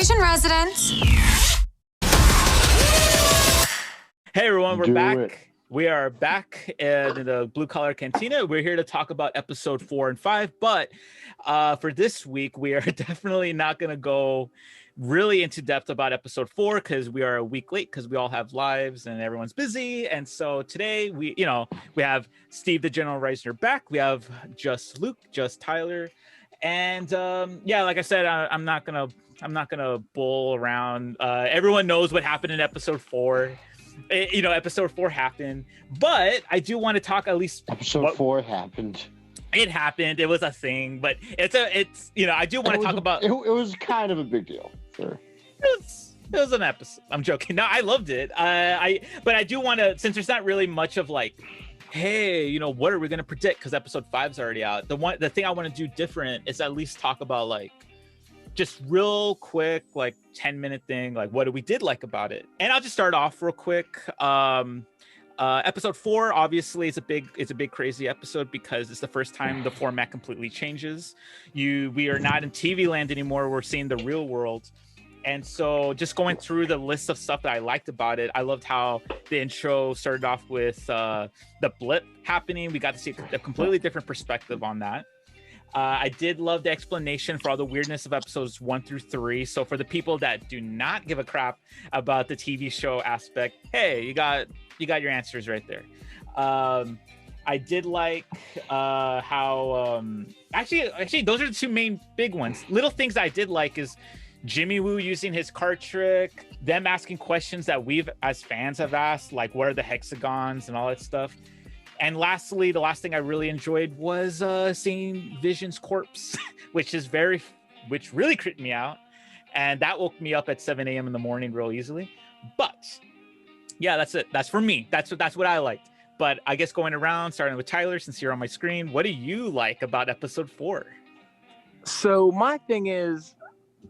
WandaVision residents. Hey everyone, we're back. We are back in the Blue Collar Cantina. We're here to talk about episode 4 and 5, but for this week, we are definitely not going to go really into depth about episode 4 because we are a week late because we all have lives and everyone's busy. And so today we have Steve the General Reisner back. We have just Luke, just Tyler, and like I said, I'm not gonna bull around. Everyone knows what happened in episode 4. Episode 4 happened, but I do want to talk at least. Episode 4 happened. It happened. It was a thing, but I do want to talk about. It was kind of a big deal. Sure. It was an episode. I'm joking. No, I loved it. But I do want to, since there's not really much of like, hey, what are we gonna predict? Because episode 5's already out. The thing I want to do different is at least talk about like, just real quick, like 10-minute thing, like what we did like about it. And I'll just start off real quick. Episode 4 obviously is a big crazy episode because it's the first time the format completely changes. We are not in TV land anymore. We're seeing the real world. And so just going through the list of stuff that I liked about it, I loved how the intro started off with the blip happening. We got to see a completely different perspective on that. I did love the explanation for all the weirdness of episodes 1 through 3. So for the people that do not give a crap about the TV show aspect, hey, you got your answers right there. I did like how actually those are the two main big ones. Little things I did like is Jimmy Woo using his card trick, them asking questions that we've as fans have asked, like what are the hexagons and all that stuff. And lastly, the last thing I really enjoyed was seeing Vision's corpse, which really creeped me out. And that woke me up at 7 a.m. in the morning real easily. But yeah, that's it. That's for me. That's what I liked. But I guess going around, starting with Tyler, since you're on my screen, what do you like about episode 4? So my thing is,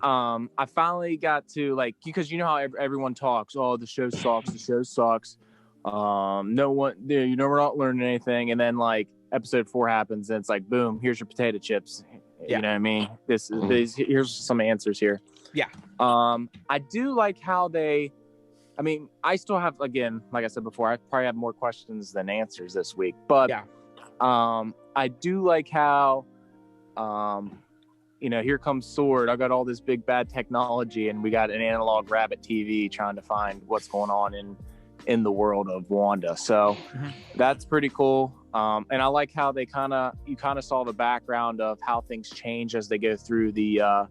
I finally got to like, because you know how everyone talks, oh, the show sucks. No one, we're not learning anything, and then like episode 4 happens, and it's like, boom, here's your potato chips. Yeah. You know what I mean? Here's some answers here. Yeah. I do like how I still have, again, like I said before, I probably have more questions than answers this week, but yeah. I do like how, here comes Sword. I got all this big bad technology, and we got an analog rabbit TV trying to find what's going on in the world of Wanda. So that's pretty cool. And I like how you kind of saw the background of how things change as they go through the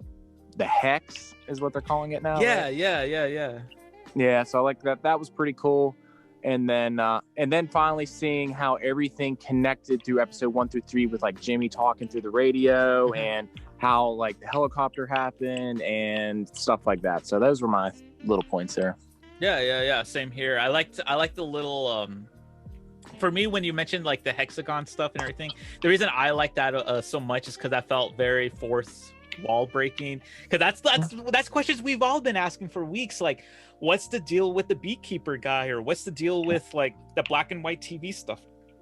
hex is what they're calling it now. Yeah, right? Yeah. So I like that. That was pretty cool. And then finally seeing how everything connected through episode 1 through 3 with like Jimmy talking through the radio and how like the helicopter happened and stuff like that. So those were my little points there. Yeah. Same here. I liked the little for me, when you mentioned like the hexagon stuff and everything, the reason I like that so much is because I felt very fourth wall breaking. Because that's questions we've all been asking for weeks. Like, what's the deal with the beekeeper guy, or what's the deal with like the black and white TV stuff?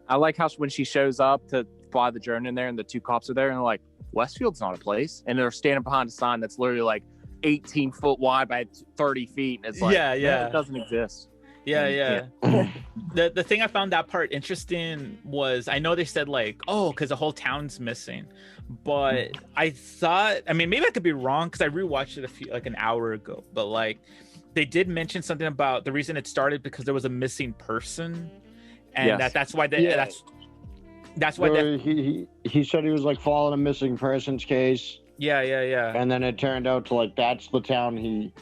I like how when she shows up to fly the drone in there, and the two cops are there, and they're like, Westfield's not a place, and they're standing behind a sign that's literally like 18 foot wide by 30 feet, and it's like, yeah, it doesn't exist. Yeah. The thing I found that part interesting was, I know they said like, oh, because the whole town's missing, but I thought, maybe I could be wrong because I rewatched it an hour ago, but like they did mention something about the reason it started because there was a missing person, and that's why that's why he said he was like following a missing persons case. Yeah. And then it turned out to like that's the town he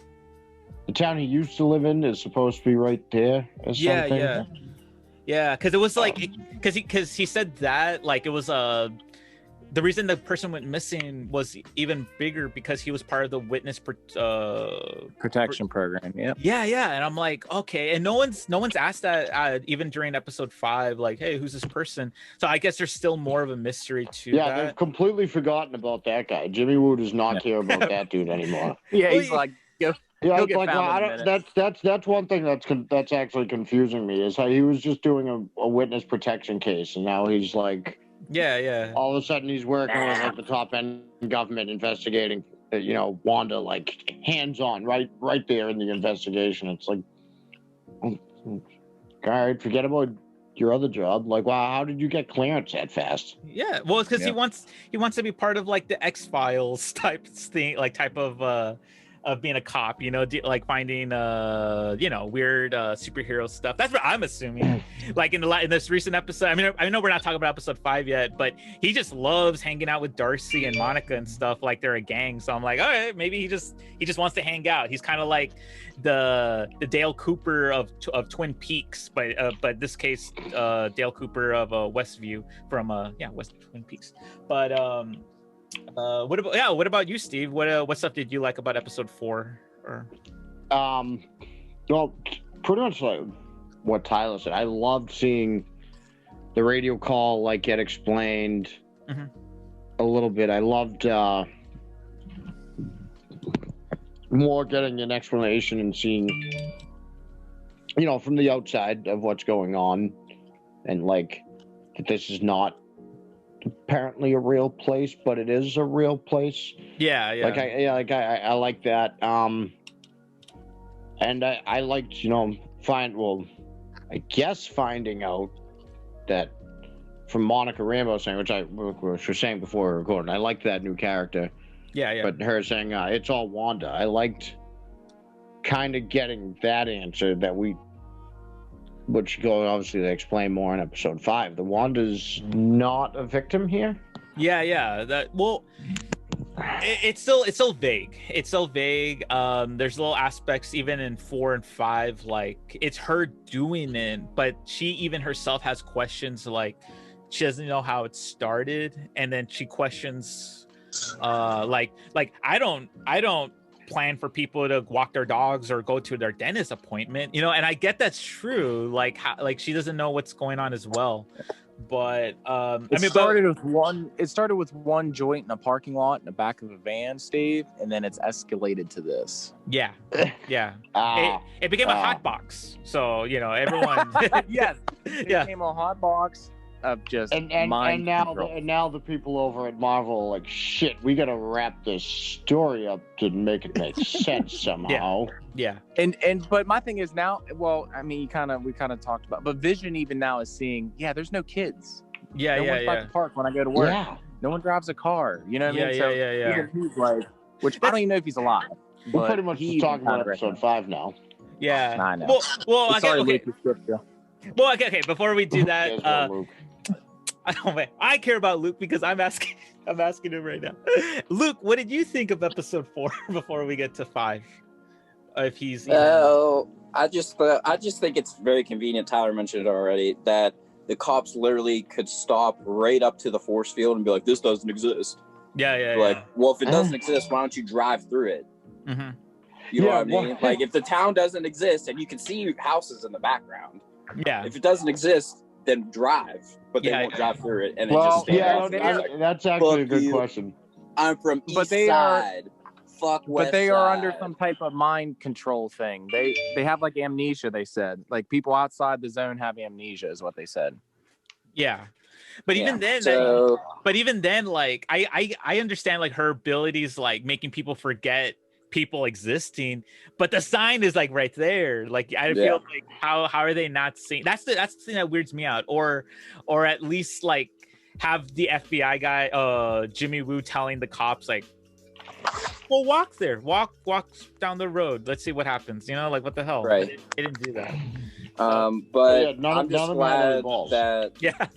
used to live in is supposed to be right there or something. Yeah, because it was like because he said that like it was the reason the person went missing was even bigger because he was part of the witness protection program. Yeah, and I'm like, okay, and no one's asked that even during episode 5, like, hey, who's this person? So I guess there's still more of a mystery to that. Yeah, they've completely forgotten about that guy. Jimmy Woo does not care about that dude anymore. Yeah, he's like, go. Yeah, it's like that's one thing that's actually confusing me is how he was just doing a witness protection case, and now he's like, yeah. All of a sudden, he's working with like the top end government investigating Wanda like hands on right there in the investigation. It's like, all right, forget about your other job. Like, wow, how did you get clearance that fast? Yeah, well, it's because he wants to be part of like the X-Files type thing, like type of being a cop, like finding weird superhero stuff. That's what I'm assuming. Like in this recent episode, I know we're not talking about episode 5 yet, but he just loves hanging out with Darcy and Monica and stuff, like they're a gang. So I'm like, all right, maybe he just wants to hang out. He's kind of like the Dale Cooper of Twin Peaks, but this case Dale Cooper of Westview from West Twin Peaks. But what about you, Steve? What stuff did you like about episode 4? Well, pretty much like what Tyler said. I loved seeing the radio call like get explained a little bit. I loved more getting an explanation and seeing from the outside of what's going on, and like that this is not apparently a real place, but it is a real place. Yeah. I like that. And I liked, finding out that from Monica Rambeau saying, which I was saying before we were recording, I liked that new character. Yeah. But her saying, it's all Wanda. I liked kind of getting that answer which go obviously to explain more in episode 5. The Wanda's not a victim here. Yeah. It's still vague. It's still vague. There's little aspects even in 4 and 5, like it's her doing it, but she even herself has questions. Like she doesn't know how it started, and then she questions, like I don't plan for people to walk their dogs or go to their dentist appointment, and I get that's true, like she doesn't know what's going on as well, but it started with one joint in a parking lot in the back of a van, Steve, and then it's escalated to this. It became a hot box, so everyone yes, it became a hot box of just and now the people over at Marvel are like, shit, we gotta wrap this story up to make it make sense somehow. But my thing is now, well, we kind of talked about, but Vision even now is seeing, there's no kids. No one's by the park when I go to work. No one drives a car, you know what I mean? Even he's like, which I don't even know if he's alive. We're pretty much just talking about episode 5 now. I know. Well, okay. Well, okay. Before we do that, I care about Luke because I'm asking him right now. Luke, what did you think of episode 4 before we get to 5? If he's I just think it's very convenient. Tyler mentioned it already, that the cops literally could stop right up to the force field and be like, "This doesn't exist." Well, if it doesn't exist, why don't you drive through it? Mm-hmm. You know what I mean? Like, if the town doesn't exist and you can see houses in the background, if it doesn't exist, then drive, but they won't drive through it, and that's actually a good question. I'm from East Side. Fuck West But they Side. are under some type of mind control thing. They have like amnesia. They said like people outside the zone have amnesia, is what they said. Yeah, but even then, like I understand like her abilities, like making people forget people existing, but the sign is like right there. Like I feel like how are they not seeing? That's the thing that weirds me out. Or at least like have the FBI guy Jimmy Woo telling the cops like, well, walk there, walk down the road, let's see what happens, like what the hell. Right. They didn't do that. But I'm just glad that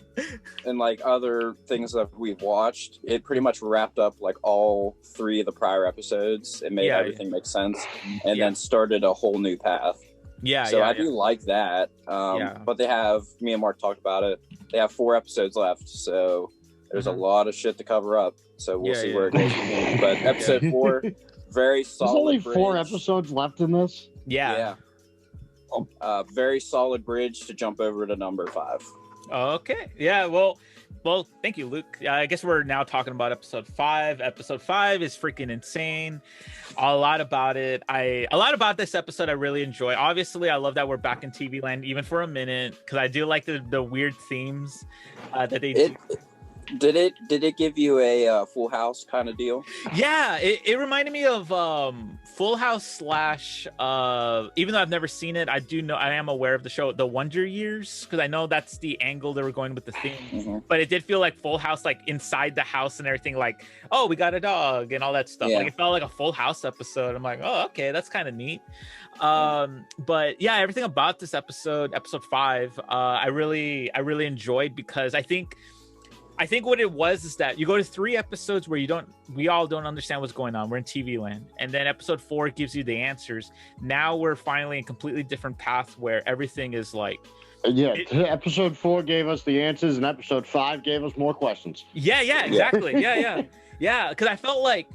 and like other things that we've watched, it pretty much wrapped up like all 3 of the prior episodes and made everything make sense, and then started a whole new path. I do like that. But they have, me and Mark talked about it, they have 4 episodes left, so there's a lot of shit to cover up, so we'll see where it goes from here. But episode 4, very solid. There's only 4 episodes left in this. Very solid bridge to jump over to number 5. Okay. Well, thank you, Luke. I guess we're now talking about episode 5. Episode 5 is freaking insane. A lot about this episode I really enjoy. Obviously, I love that we're back in TV land, even for a minute, because I do like the weird themes that they do. Did it give you a Full House kind of deal? Yeah, it reminded me of Full House slash even though I've never seen it, I am aware of the show The Wonder Years, because I know that's the angle they were going with the theme. But it did feel like Full House, like inside the house and everything, like, oh, we got a dog and all that stuff. Like it felt like a Full House episode. I'm like, oh, okay, that's kind of neat. But yeah, everything about this episode 5, I really enjoyed, because I think what it was is that you go to 3 episodes where we all don't understand what's going on. We're in TV land. And then episode 4 gives you the answers. Now we're finally in a completely different path where everything is like... episode 4 gave us the answers, and episode 5 gave us more questions. Yeah, exactly. Yeah, because I felt like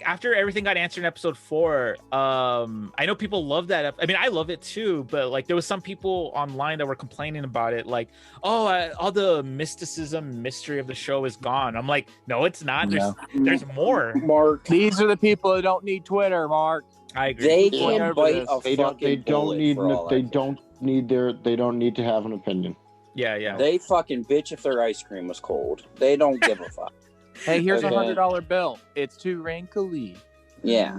after everything got answered in episode 4, I know people love that. I mean, I love it too, but like there was some people online that were complaining about it, like, oh, all the mystery of the show is gone. I'm like, no, it's not. There's more. Mark, these are the people that don't need Twitter, Mark. I agree. They can bite a they fucking don't need to have an opinion. Yeah. They fucking bitch if their ice cream was cold. They don't give a fuck. Hey, here's a $100 bill. It's too wrinkly. Yeah.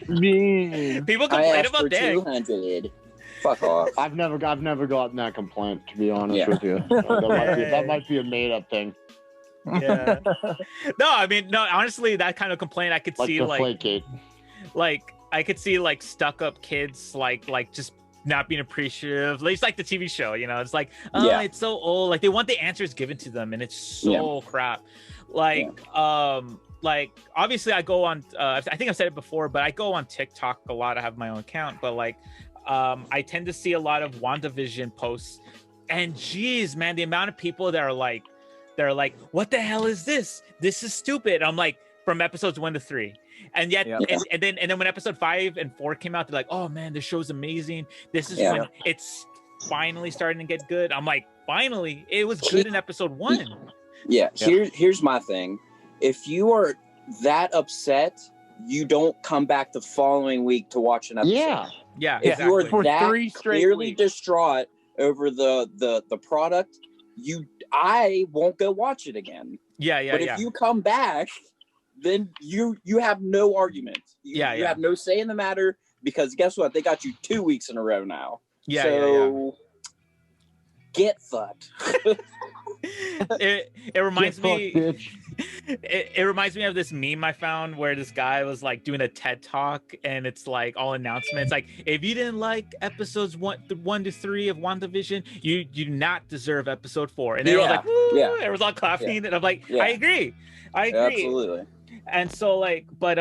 People complain about that. 200. Fuck off. I've never gotten that complaint, to be honest with you. That might be a made up thing. Yeah. No, honestly, that kind of complaint I could see like I could see like stuck up kids like just not being appreciative. It's like the TV show, it's like, it's so old. Like they want the answers given to them, and it's so crap. Like obviously I go on. I think I've said it before, but I go on TikTok a lot. I have my own account, but like, I tend to see a lot of WandaVision posts, and geez, man, the amount of people that are like, what the hell is this? This is stupid. I'm like, from episodes 1 to 3. And yet, and then when episode 5 and 4 came out, they're like, "Oh man, this show's amazing. This is when it's finally starting to get good." I'm like, "Finally, it was good in episode 1." Yeah. Here's my thing: if you are that upset, you don't come back the following week to watch an episode. Yeah. If you are for that 3 straight clearly weeks. distraught over the product, I won't go watch it again. Yeah. But if you come back, then you have no argument. You have no say in the matter, because guess what? They got you 2 weeks in a row now. Get fucked. It reminds me. It reminds me of this meme I found where this guy was like doing a TED talk, and it's like all announcements. Like, if you didn't like episodes 1 to 3 of WandaVision, you do not deserve episode 4. And everyone's like, woo! Everyone's all clapping, and I'm like, I agree. Absolutely. And so like, but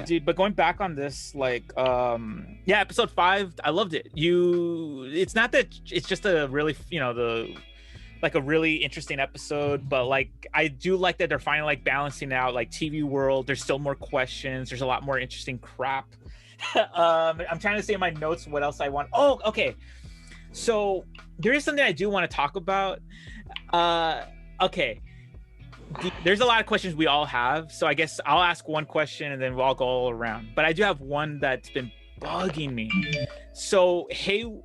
dude, but going back on this, like, episode 5, I loved it. It's not that it's just a really, a really interesting episode, but like, I do like that they're finally like balancing out like TV world. There's still more questions. There's a lot more interesting crap. I'm trying to say in my notes what else I want. Oh, okay. So there is something I do want to talk about. Okay. There's a lot of questions we all have, so I guess I'll ask one question and then we'll all go all around. But I do have one that's been bugging me. So Hayward.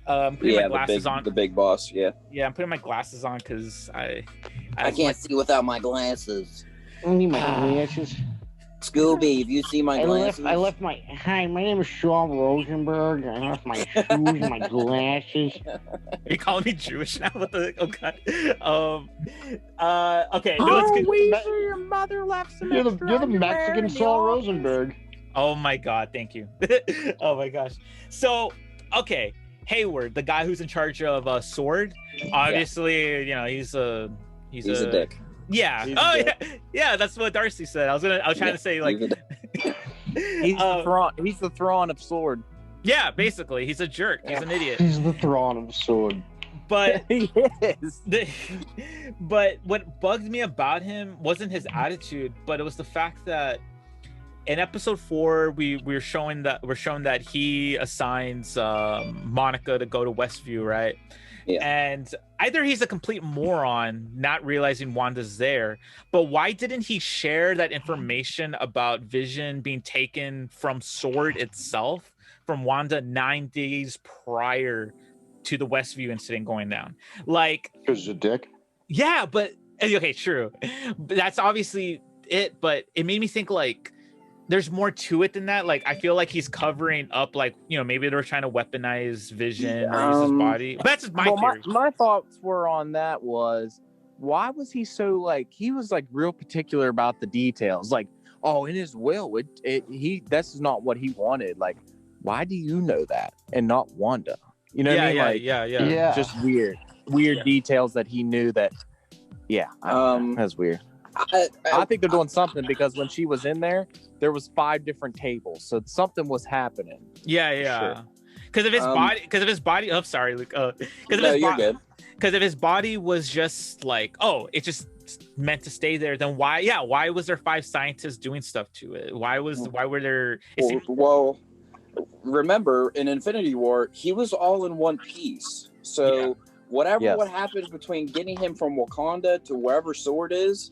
Putting my glasses on. The big boss. Yeah, I'm putting my glasses on because I can't see without my glasses. I need my glasses. Scooby, have you seen my glasses? Hi, my name is Sean Rosenberg. I left my shoes and my glasses. Are you calling me Jewish now? What the? Oh God. Okay. Your mother left some. You're the Mexican Saul Rosenberg. Oh my God! Thank you. Oh my gosh. So, okay, Hayward, the guy who's in charge of SWORD. Obviously, he's a dick. Yeah. Yeah. That's what Darcy said. I was trying to say like he's the Thrawn of SWORD. Yeah, basically, he's a jerk. He's an idiot. He's the Thrawn of SWORD. But he is. But what bugged me about him wasn't his attitude, but it was the fact that in episode 4 we're shown that he assigns Monica to go to Westview, right? Yeah. And either he's a complete moron, not realizing Wanda's there, but why didn't he share that information about Vision being taken from SWORD itself, from Wanda 9 days prior to the Westview incident going down. Like, because of dick. Yeah, but okay, true. But that's obviously it. But it made me think like there's more to it than that. Like I feel like he's covering up, like, you know, maybe they're trying to weaponize Vision or use his body. But that's just my theory. My thoughts were on that was, why was he so like, he was like real particular about the details, like, oh, in his will, that's not what he wanted. Like, why do you know that and not Wanda? You know what I mean? Like, yeah. Just weird details that he knew that. Yeah, that's weird. I think they're doing something, because when she was in there was 5 different tables, so something was happening. Yeah. Because of his body. Oh, sorry, Luke. You're good. Because if his body was just like, oh, it just meant to stay there, then why was there 5 scientists doing stuff to it? Why were there? Well, remember in Infinity War, he was all in one piece. So what happened between getting him from Wakanda to wherever Sword is,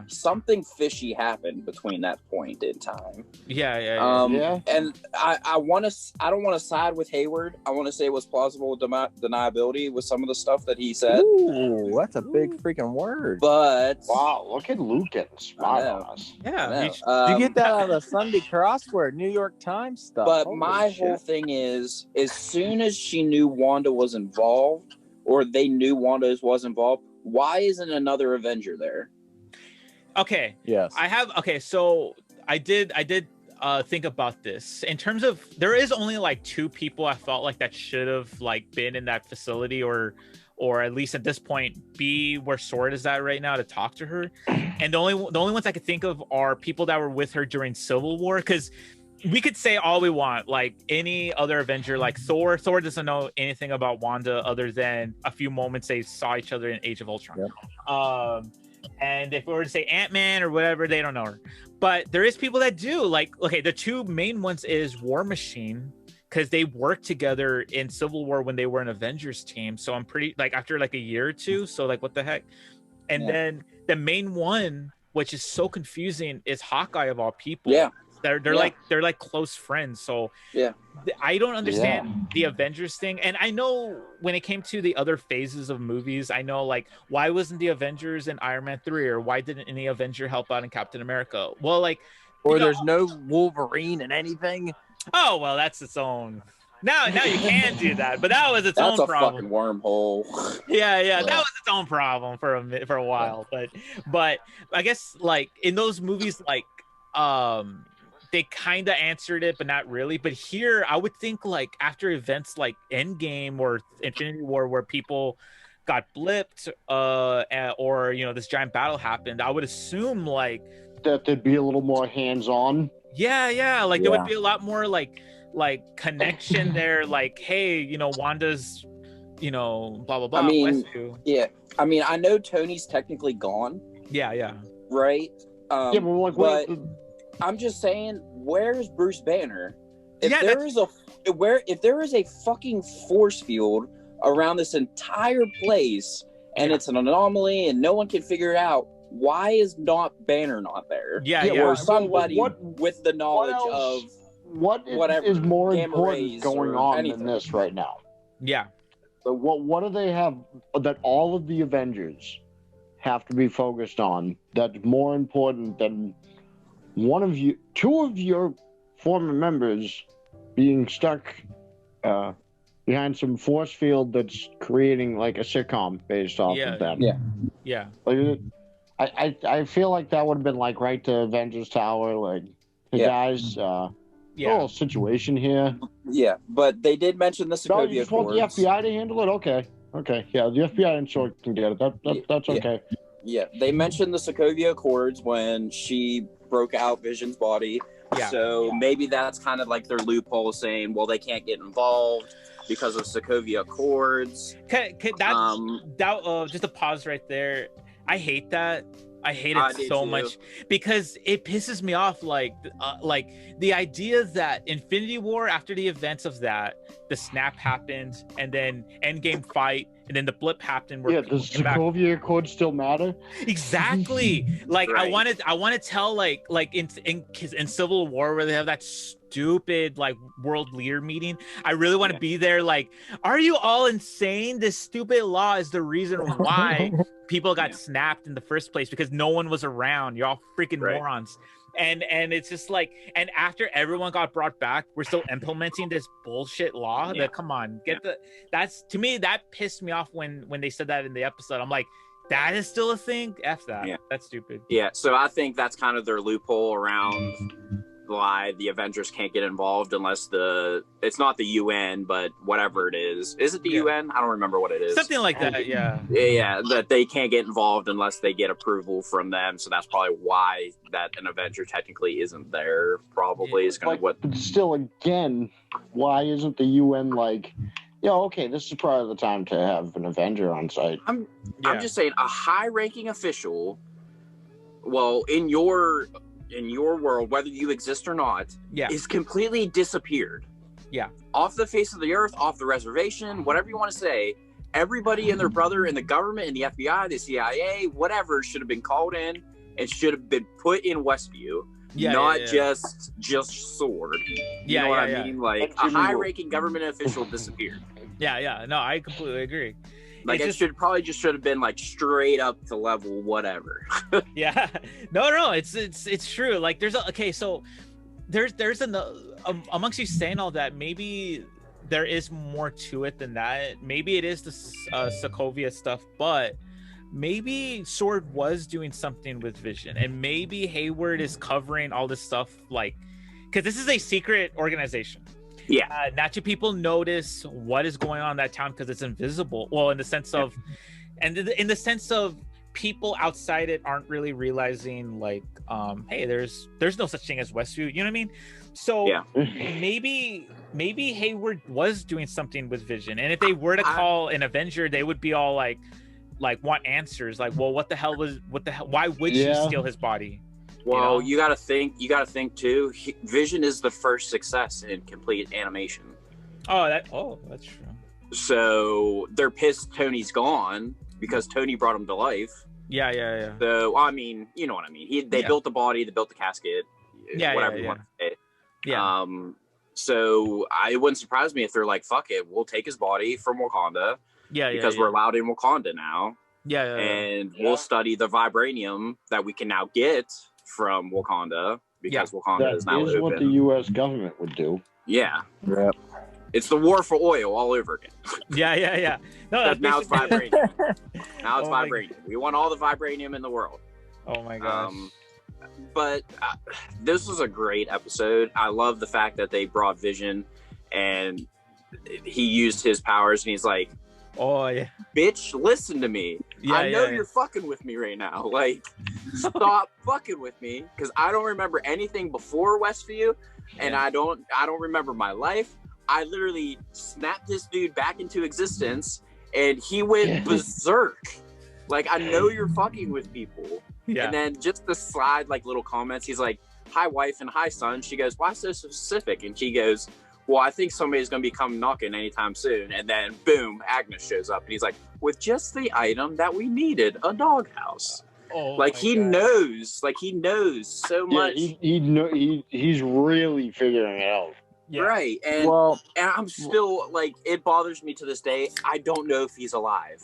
something fishy happened between that point in time. And I don't want to side with Hayward. I want to say it was plausible deniability with some of the stuff that he said. Ooh, that's a big freaking word. But wow, look at Luke getting smart on us. You get that out of the Sunday crossword, New York Times stuff. But whole thing is, as soon as she knew Wanda was involved, or they knew Wanda was involved, why isn't another Avenger there? Okay. Yes. So I did think about this in terms of, there is only like 2 people I felt like that should have like been in that facility, or at least at this point be where Sword is at right now to talk to her. And the only ones I could think of are people that were with her during Civil War, because we could say all we want, like any other Avenger, like Thor doesn't know anything about Wanda other than a few moments they saw each other in Age of Ultron. And if we were to say Ant-Man or whatever, they don't know her. But there is people that do. Like, okay, the 2 main ones is War Machine, because they worked together in Civil War when they were an Avengers team. So I'm pretty, like, after like a year or 2, so like what the heck. And then the main one, which is so confusing, is Hawkeye of all people. They're like close friends. So I don't understand the Avengers thing. And I know when it came to the other phases of movies, I know, like, why wasn't the Avengers in Iron Man 3, or why didn't any Avenger help out in Captain America? Well, like, or there's no Wolverine in anything. Oh, well, that's its own. Now you can do that, but that was its own problem. That's a fucking wormhole. Yeah, that was its own problem for a while. But I guess, like, in those movies, like, they kind of answered it, but not really. But here, I would think, like, after events like Endgame or Infinity War, where people got blipped, or, you know, this giant battle happened, I would assume, like, that there'd be a little more hands-on. Like there would be a lot more like connection there. Like, hey, you know, Wanda's, you know, blah blah blah. I mean, I know Tony's technically gone. Right. But I'm just saying, where's Bruce Banner? If there is a fucking force field around this entire place, and it's an anomaly and no one can figure it out, why is Banner not there? Or somebody with the knowledge of whatever is more important going on than this right now. So what do they have that all of the Avengers have to be focused on that's more important than 2 of your former members being stuck behind some force field that's creating like a sitcom based off of them? Like, I feel like that would have been like right to Avengers Tower, like, hey guys, little situation here. But they did mention the Sokovia Accords. You just want the FBI to handle it? Okay, the FBI and Sword can get it. That's okay. They mentioned the Sokovia Accords when she broke out Vision's body. So maybe that's kind of like their loophole, saying, well, they can't get involved because of Sokovia Accords. Just a pause right there. I hate that. I hate it so much because it pisses me off. Like the idea that Infinity War, after the events of that, the snap happened, and then Endgame fight, and then the blip happened. Where does Sokovia Accord still matter? Exactly. Like, right. I want to tell like in Civil War, where they have that stupid like world leader meeting. I really want to be there. Like, are you all insane? This stupid law is the reason why people got snapped in the first place, because no one was around. You're all freaking morons. And it's just like, and after everyone got brought back, we're still implementing this bullshit law. That, come on, that's, to me, that pissed me off when they said that in the episode. I'm like, that is still a thing? F that. Yeah. That's stupid. Yeah, so I think that's kind of their loophole around why the Avengers can't get involved unless it's not the UN, but whatever it is. Is it the UN? I don't remember what it is. Something like that, yeah. Yeah, that they can't get involved unless they get approval from them. So that's probably why that an Avenger technically isn't there, probably. Is kind of what... But still, again, why isn't the UN like... okay, this is probably the time to have an Avenger on site. I'm just saying, a high-ranking official, well, in your world, whether you exist or not, is completely disappeared. Yeah. Off the face of the earth, off the reservation, whatever you want to say, everybody and their brother in the government, in the FBI, the CIA, whatever, should have been called in and should have been put in Westview. Not just Sword. You know what I mean? Like, a high-ranking government official disappeared. Yeah. No, I completely agree. Like, it should have been like straight up to level whatever. Yeah. No, it's true. Like, there's amongst you saying all that, maybe there is more to it than that. Maybe it is the Sokovia stuff, but maybe Sword was doing something with Vision, and maybe Hayward is covering all this stuff, like, because this is a secret organization. Yeah. Not too people notice what is going on in that town because it's invisible. Well, in the sense of, and in the sense of people outside it aren't really realizing, like, hey, there's no such thing as Westview. You know what I mean? So maybe Hayward was doing something with Vision, and if they were to call an Avenger, they would be all like want answers. Like, well, what the hell? Why would she steal his body? Well, you gotta think too. Vision is the first success in complete animation. That's true. So they're pissed Tony's gone because Tony brought him to life. Yeah. So I mean, you know what I mean. They built the body, they built the casket. Whatever you want to say. Yeah. So it wouldn't surprise me if they're like, "Fuck it, we'll take his body from Wakanda." Because we're allowed in Wakanda now. And we'll study the vibranium that we can now get from Wakanda, because Wakanda is now open. What the U.S. government would do. Yeah. It's the war for oil all over again. Yeah. No, now it's vibranium. Now it's vibranium. We want all the vibranium in the world. Oh my gosh. But this was a great episode. I love the fact that they brought Vision and he used his powers and he's like, oh yeah, bitch, listen to me. I know you're fucking with me right now. Like, stop fucking with me, because I don't remember anything before Westview, and I don't remember my life. I literally snapped this dude back into existence, and he went berserk. Like, I know you're fucking with people. And then just the slide, like, little comments. He's like, "Hi, wife," and "Hi, son." She goes, "Why so specific?" And he goes, "Well, I think somebody's going to be coming knocking anytime soon." And then, boom, Agnes shows up. And he's like, "With just the item that we needed, a doghouse." Like, he knows. Like, he knows so much. He's really figuring it out. Right. And I'm still, like, it bothers me to this day. I don't know if he's alive.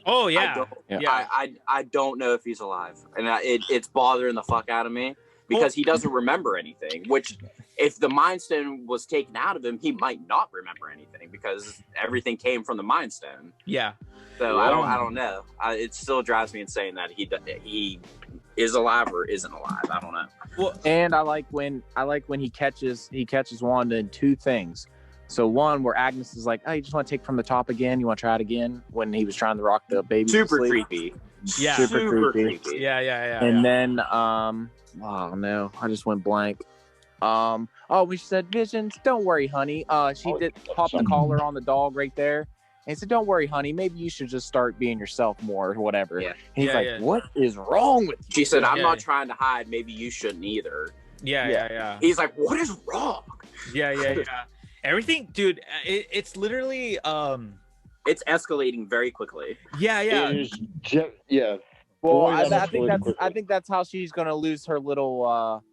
Oh, yeah. I don't know if he's alive. And it's bothering the fuck out of me. Because he doesn't remember anything, which, if the Mind Stone was taken out of him, he might not remember anything, because everything came from the Mind Stone. Yeah. So I don't know. It still drives me insane that he is alive or isn't alive. I don't know. Well, and I like when he catches Wanda in two things. So one, where Agnes is like, "Oh, you just want to take from the top again? You want to try it again?" When he was trying to rock the baby. Super creepy. Yeah. Super creepy. Yeah. And then oh no, I just went blank. We said, "Vision, don't worry, honey." She did pop the collar on the dog right there, and he said, "Don't worry, honey. Maybe you should just start being yourself more, or whatever." Yeah. He's like, "What is wrong with you?" She said, "I'm not trying to hide. Maybe you shouldn't either." Yeah. He's like, "What is wrong?" Yeah. Everything, dude. It's literally it's escalating very quickly. Yeah. Well, I think that's how she's gonna lose her little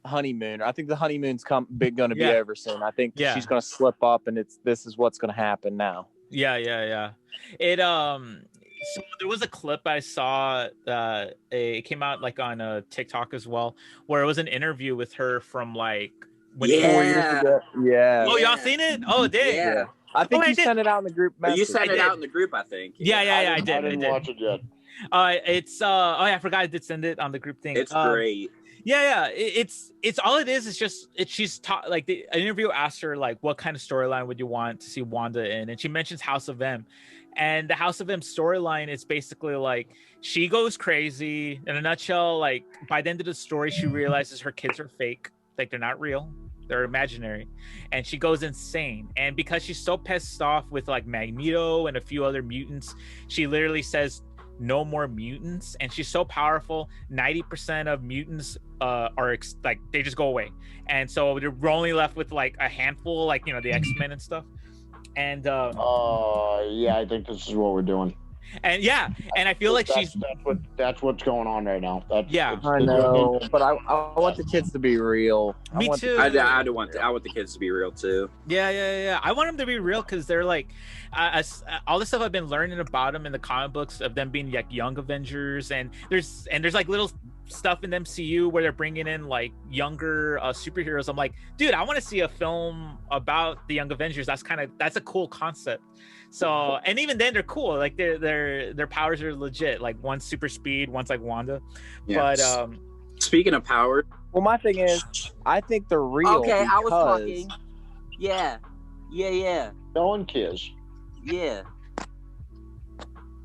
honeymoon. I think the honeymoon's going to be over soon. I think she's going to slip up, and this is what's going to happen now. Yeah. It so there was a clip I saw. It came out like on TikTok as well, where it was an interview with her from like 4 years ago. Yeah. Oh, y'all seen it? Oh, dang. Yeah. I think you sent it out in the group message. You sent it out in the group, I think. Yeah, I did. I didn't watch it yet. It's I forgot I did send it on the group thing. It's great. Yeah. It's all it is. It's just she's taught like the interview asked her like what kind of storyline would you want to see Wanda in, and she mentions House of M, and the House of M storyline is basically like she goes crazy. In a nutshell, like by the end of the story, she realizes her kids are fake, like they're not real. They're imaginary, and she goes insane. And because she's so pissed off with like Magneto and a few other mutants, she literally says no more mutants. And she's so powerful, 90% of mutants are like they just go away, and so we're only left with like a handful, like the X-Men and stuff. And yeah, I think this is what we're doing. And and I feel like that's what's going on right now. I know, but I want the kids to be real. Me too. I want the kids to be real too. Yeah. I want them to be real because they're like, all the stuff I've been learning about them in the comic books of them being like young Avengers, and there's like little stuff in the MCU where they're bringing in like younger superheroes. I'm like, dude, I want to see a film about the young Avengers. That's a cool concept. So, and even then they're cool. Like their powers are legit. Like one's super speed, one's like Wanda. Yes. But speaking of power, well, my thing is, I think they're real. Okay, I was talking. Yeah. No one cares.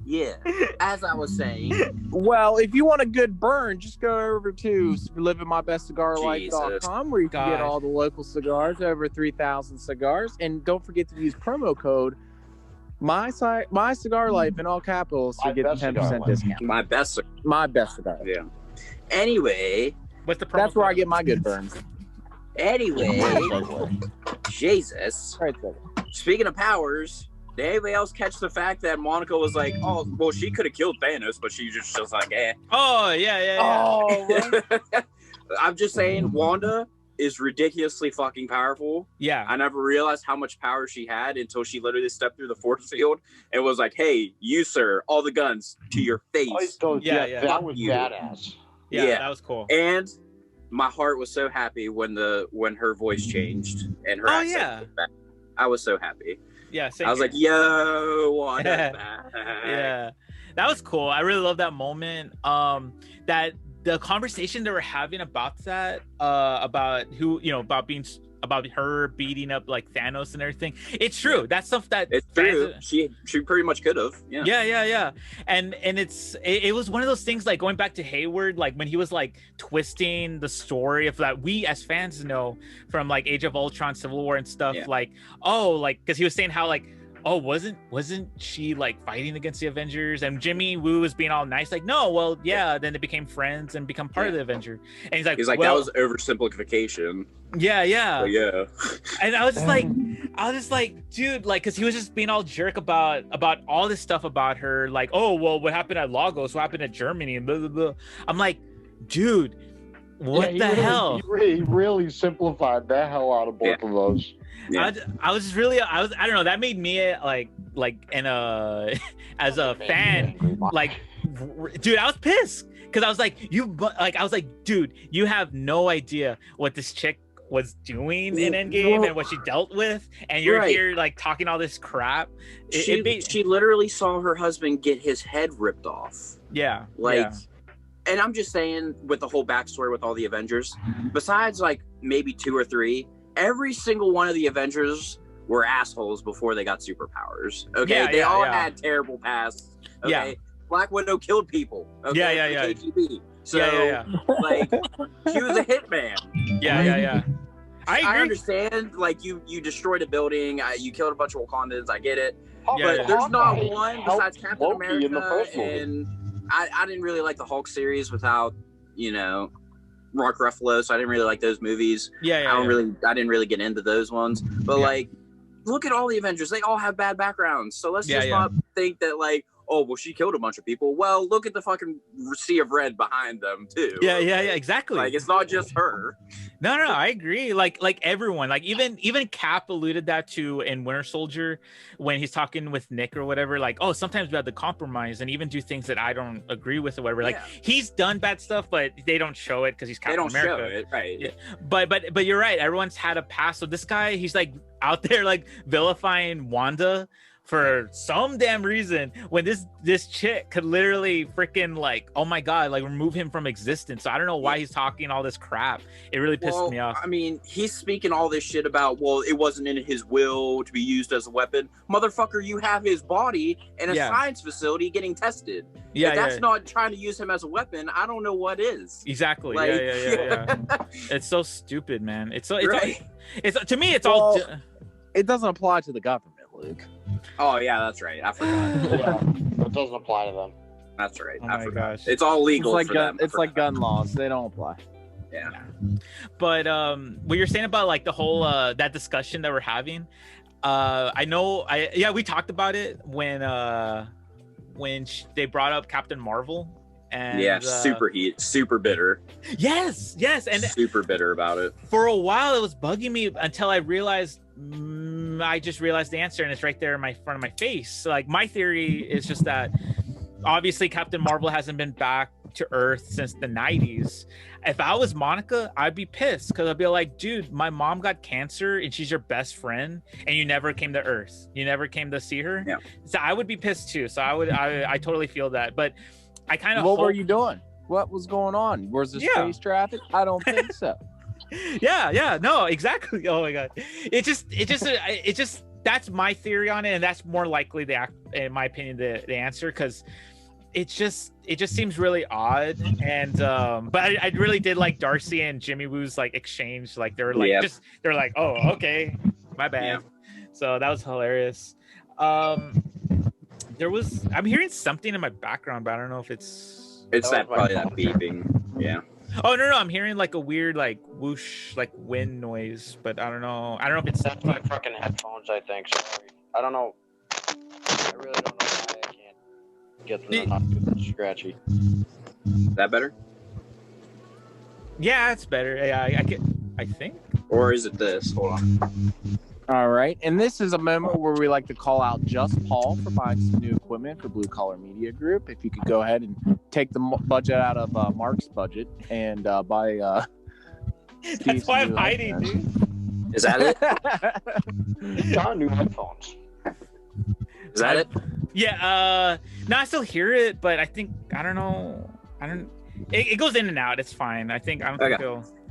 Yeah, as I was saying. Well, if you want a good burn, just go over to livingmybestcigarlife.com where you can get all the local cigars, over 3,000 cigars, and don't forget to use promo code My Cigar Life in all capitals to get the 10% discount. My best cigar. Yeah. Anyway, what's the promo that's where code? I get my good burns. Anyway, Jesus. Right there. Speaking of powers, did anybody else catch the fact that Monica was like, oh, well, she could have killed Thanos, but she just was like, eh. Oh, yeah. Oh, I'm just saying, Wanda is ridiculously fucking powerful. Yeah. I never realized how much power she had until she literally stepped through the force field and was like, hey, you, sir, all the guns to your face. Yeah. That was badass. Yeah, that was cool. And my heart was so happy when her voice changed and her accent came back. I was so happy. Yeah, I was like, yo, Wanda's back. Yeah, that was cool. I really love that moment. That the conversation they were having about that, about who, about her beating up like Thanos and everything. It's true. That's stuff that it's true. She pretty much could have. Yeah. And it was one of those things like going back to Hayward, like when he was like twisting the story of that we as fans know from like Age of Ultron, Civil War and stuff. Yeah. Like, oh, like because he was saying how like, oh, wasn't she like fighting against the Avengers? And Jimmy Woo was being all nice, like, no, well, yeah. Then they became friends and become part of the Avenger. And he's like, well, that was oversimplification. Yeah. Yeah. And I was just like, dude, like, because he was just being all jerk about all this stuff about her, like, oh, well, what happened at Lagos? What happened at Germany? And blah blah blah. I'm like, dude, what the hell? He really simplified the hell out of both of those. Yeah. I don't know, that made me like in a as a fan, like, dude, I was pissed because I was like, dude, you have no idea what this chick was doing in Endgame and what she dealt with, and you're here like talking all this crap. She literally saw her husband get his head ripped off. Yeah, and I'm just saying, with the whole backstory with all the Avengers, besides like maybe 2 or 3. Every single one of the Avengers were assholes before they got superpowers. Okay, they all had terrible pasts. Okay, Black Widow killed people. Okay? Yeah. KGB. So, like, she was a hitman. Yeah. I understand. Like, you destroyed a building. You killed a bunch of Wakandans. I get it. But there's not one besides Captain America. And I didn't really like the Hulk series without, Mark Ruffalo, so I didn't really like those movies. I didn't really get into those ones. But like, look at all the Avengers; they all have bad backgrounds. So let's just not think that like, oh, well, she killed a bunch of people. Well, look at the fucking sea of red behind them too. Yeah, exactly. Like, it's not just her. No, I agree. Like everyone, like even Cap alluded that to in Winter Soldier when he's talking with Nick or whatever. Like, oh, sometimes we have to compromise and even do things that I don't agree with or whatever. Like, he's done bad stuff, but they don't show it because he's Captain America. They don't show it, right? Yeah. But you're right. Everyone's had a past. So this guy, he's like out there like vilifying Wanda for some damn reason when this chick could literally freaking like, oh my god, like remove him from existence. So I don't know why he's talking all this crap. It really pisses me off. I mean, he's speaking all this shit about, well, it wasn't in his will to be used as a weapon. Motherfucker, you have his body in a science facility getting tested. If that's not trying to use him as a weapon, I don't know what is. Exactly. Like, yeah. It's so stupid, man. It's to me, it's all. It doesn't apply to the government, Luke. Oh yeah, that's right. I forgot. It doesn't apply to them. That's right. Oh I forgot. Gosh. It's all legal for them. It's like gun laws; they don't apply. Yeah. But what you're saying about like the whole that discussion that we're having, I know. We talked about it when they brought up Captain Marvel. And super bitter. Yes, and super bitter about it. For a while, it was bugging me until I realized. I just realized the answer, and it's right there in my front of my face. So, like, my theory is just that obviously Captain Marvel hasn't been back to Earth since the 90s. If I was Monica, I'd be pissed because I'd be like, dude, my mom got cancer and she's your best friend, and you never came to Earth. You never came to see her. Yeah. So I would be pissed too. So I totally feel that, but. I kind of. What were you doing? What was going on? Was there space traffic? I don't think so. Yeah. No, exactly. Oh my god. It just that's my theory on it, and that's more likely in my opinion, the answer, because it just seems really odd. And but I really did like Darcy and Jimmy Woo's like exchange. Like they were like they're like, oh, okay, my bad. Yeah. So that was hilarious. I'm hearing something in my background, but I don't know if it's probably that beeping. Yeah. Oh no, I'm hearing like a weird like whoosh, like wind noise, but I don't know if it's that's my fucking headphones, I think. Sorry. I don't know. I really don't know why I can't get them not too scratchy. Is that better? Yeah, it's better. Yeah, I think. Or is it this? Hold on. All right, and this is a moment where we like to call out Just Paul for buying some new equipment for Blue Collar Media Group. If you could go ahead and take the budget out of Mark's budget and buy That's why I'm hiding, dude. Is that it? Got new headphones. Is that it? Yeah, no, I still hear it, but I think, I don't know. It goes in and out. It's fine. I think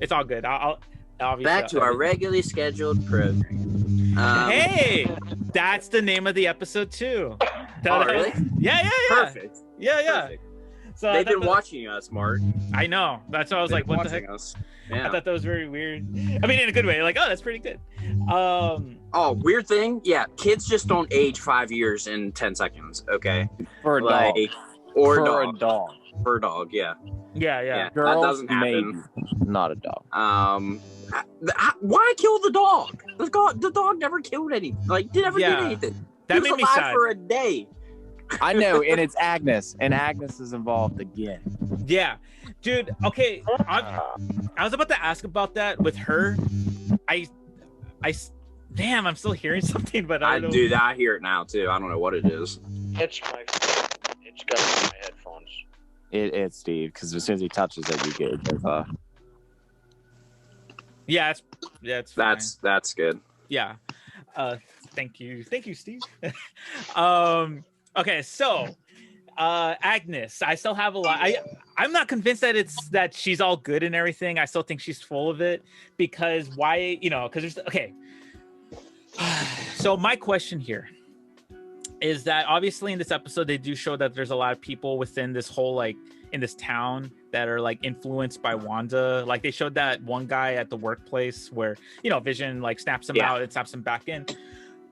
it's all good. I'll obviously. Back to our regularly scheduled program. Hey, that's the name of the episode too. Oh, really? Yeah. Perfect. Yeah. Perfect. So they've been watching us, Mark. I know. That's why I was like, what the heck? Yeah. I thought that was very weird. I mean, in a good way. Like, oh, that's pretty good. Weird thing. Yeah, kids just don't age 5 years in 10 seconds. Okay. For a dog. For a dog. For a dog. Yeah. Yeah. Girls, that doesn't happen. Maybe, not a dog. Why kill the dog? The dog never killed anything. Like, did anything. That made me sad. For a day. I know, and it's Agnes, and Agnes is involved again. Yeah, dude. Okay, I was about to ask about that with her. Damn, I'm still hearing something, but I don't know. Dude, I hear it now too. I don't know what it is. It's got my headphones. It's Steve, because as soon as he touches it, you get Yeah, that's good. Yeah. Thank you, Steve. Okay, so Agnes, I still have a lot. I'm not convinced that she's all good and everything. I still think she's full of it, because why? Because there's okay. So my question here is that obviously in this episode they do show that there's a lot of people within this whole like in this town that are like influenced by Wanda. Like they showed that one guy at the workplace where Vision like snaps him out and snaps him back in.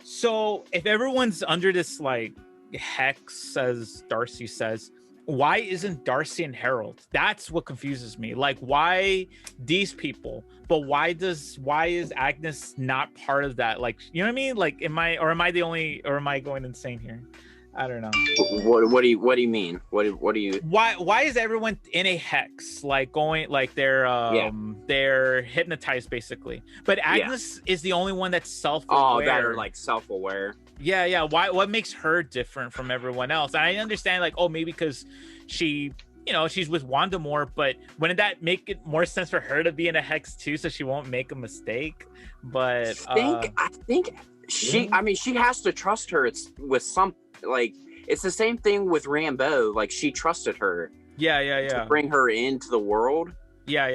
So if everyone's under this like hex, as Darcy says, why isn't Darcy and Harold? That's what confuses me. Like, why these people? But why is Agnes not part of that? Like, you know what I mean? Like, am I the only, or am I going insane here? I don't know. What do you mean? What do you? Why is everyone in a hex, like going, like they're hypnotized basically? But Agnes is the only one that's self-aware. Oh, that are like self-aware. Yeah. What makes her different from everyone else? And I understand, like, oh, maybe because she, she's with Wanda more, but wouldn't that make it more sense for her to be in a hex too, so she won't make a mistake? But I think she, I mean, she has to trust her. It's with some, like, it's the same thing with Rambeau. Like, she trusted her. Yeah. To bring her into the world. Yeah.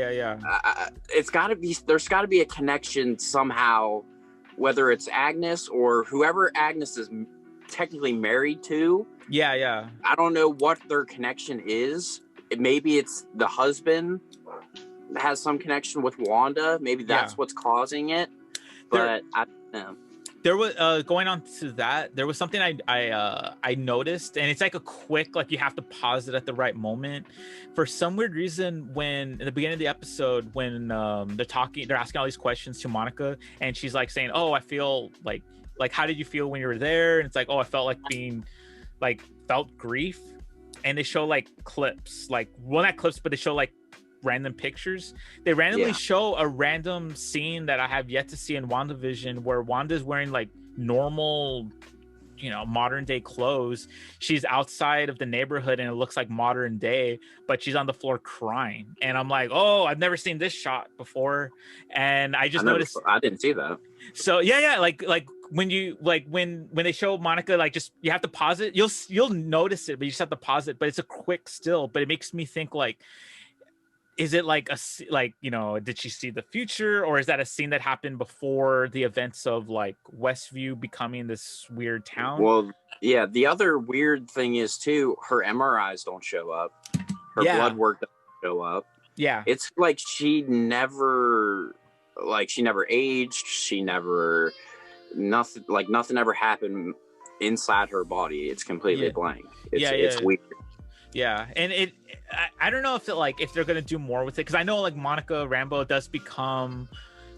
It's got to be. There's got to be a connection somehow, whether it's Agnes or whoever Agnes is technically married to. Yeah. I don't know what their connection is. Maybe it's the husband has some connection with Wanda. Maybe that's what's causing it. But I don't know. There was going on to that. There was something I noticed, and it's like a quick, like you have to pause it at the right moment. For some weird reason, when in the beginning of the episode, when they're asking all these questions to Monica, and she's like saying, "Oh, I feel like how did you feel when you were there?" And it's like, "Oh, I felt like felt grief." And they show like clips, like not clips, but they show like random pictures. They randomly show a random scene that I have yet to see in WandaVision where Wanda's wearing like normal, modern day clothes. She's outside of the neighborhood and it looks like modern day, but she's on the floor crying. And I'm like, oh, I've never seen this shot before. And I noticed. I didn't see that. So yeah, like when you when they show Monica, like, just you have to pause it. You'll notice it, but you just have to pause it. But it's a quick still. But it makes me think, like, is it did she see the future, or is that a scene that happened before the events of like Westview becoming this weird town? Well, yeah. The other weird thing is too, her MRIs don't show up. Her blood work doesn't show up. Yeah. It's like she never aged. Nothing ever happened inside her body. It's completely blank. It's weird. Yeah, and I don't know if if they're gonna do more with it, because I know like Monica Rambeau does become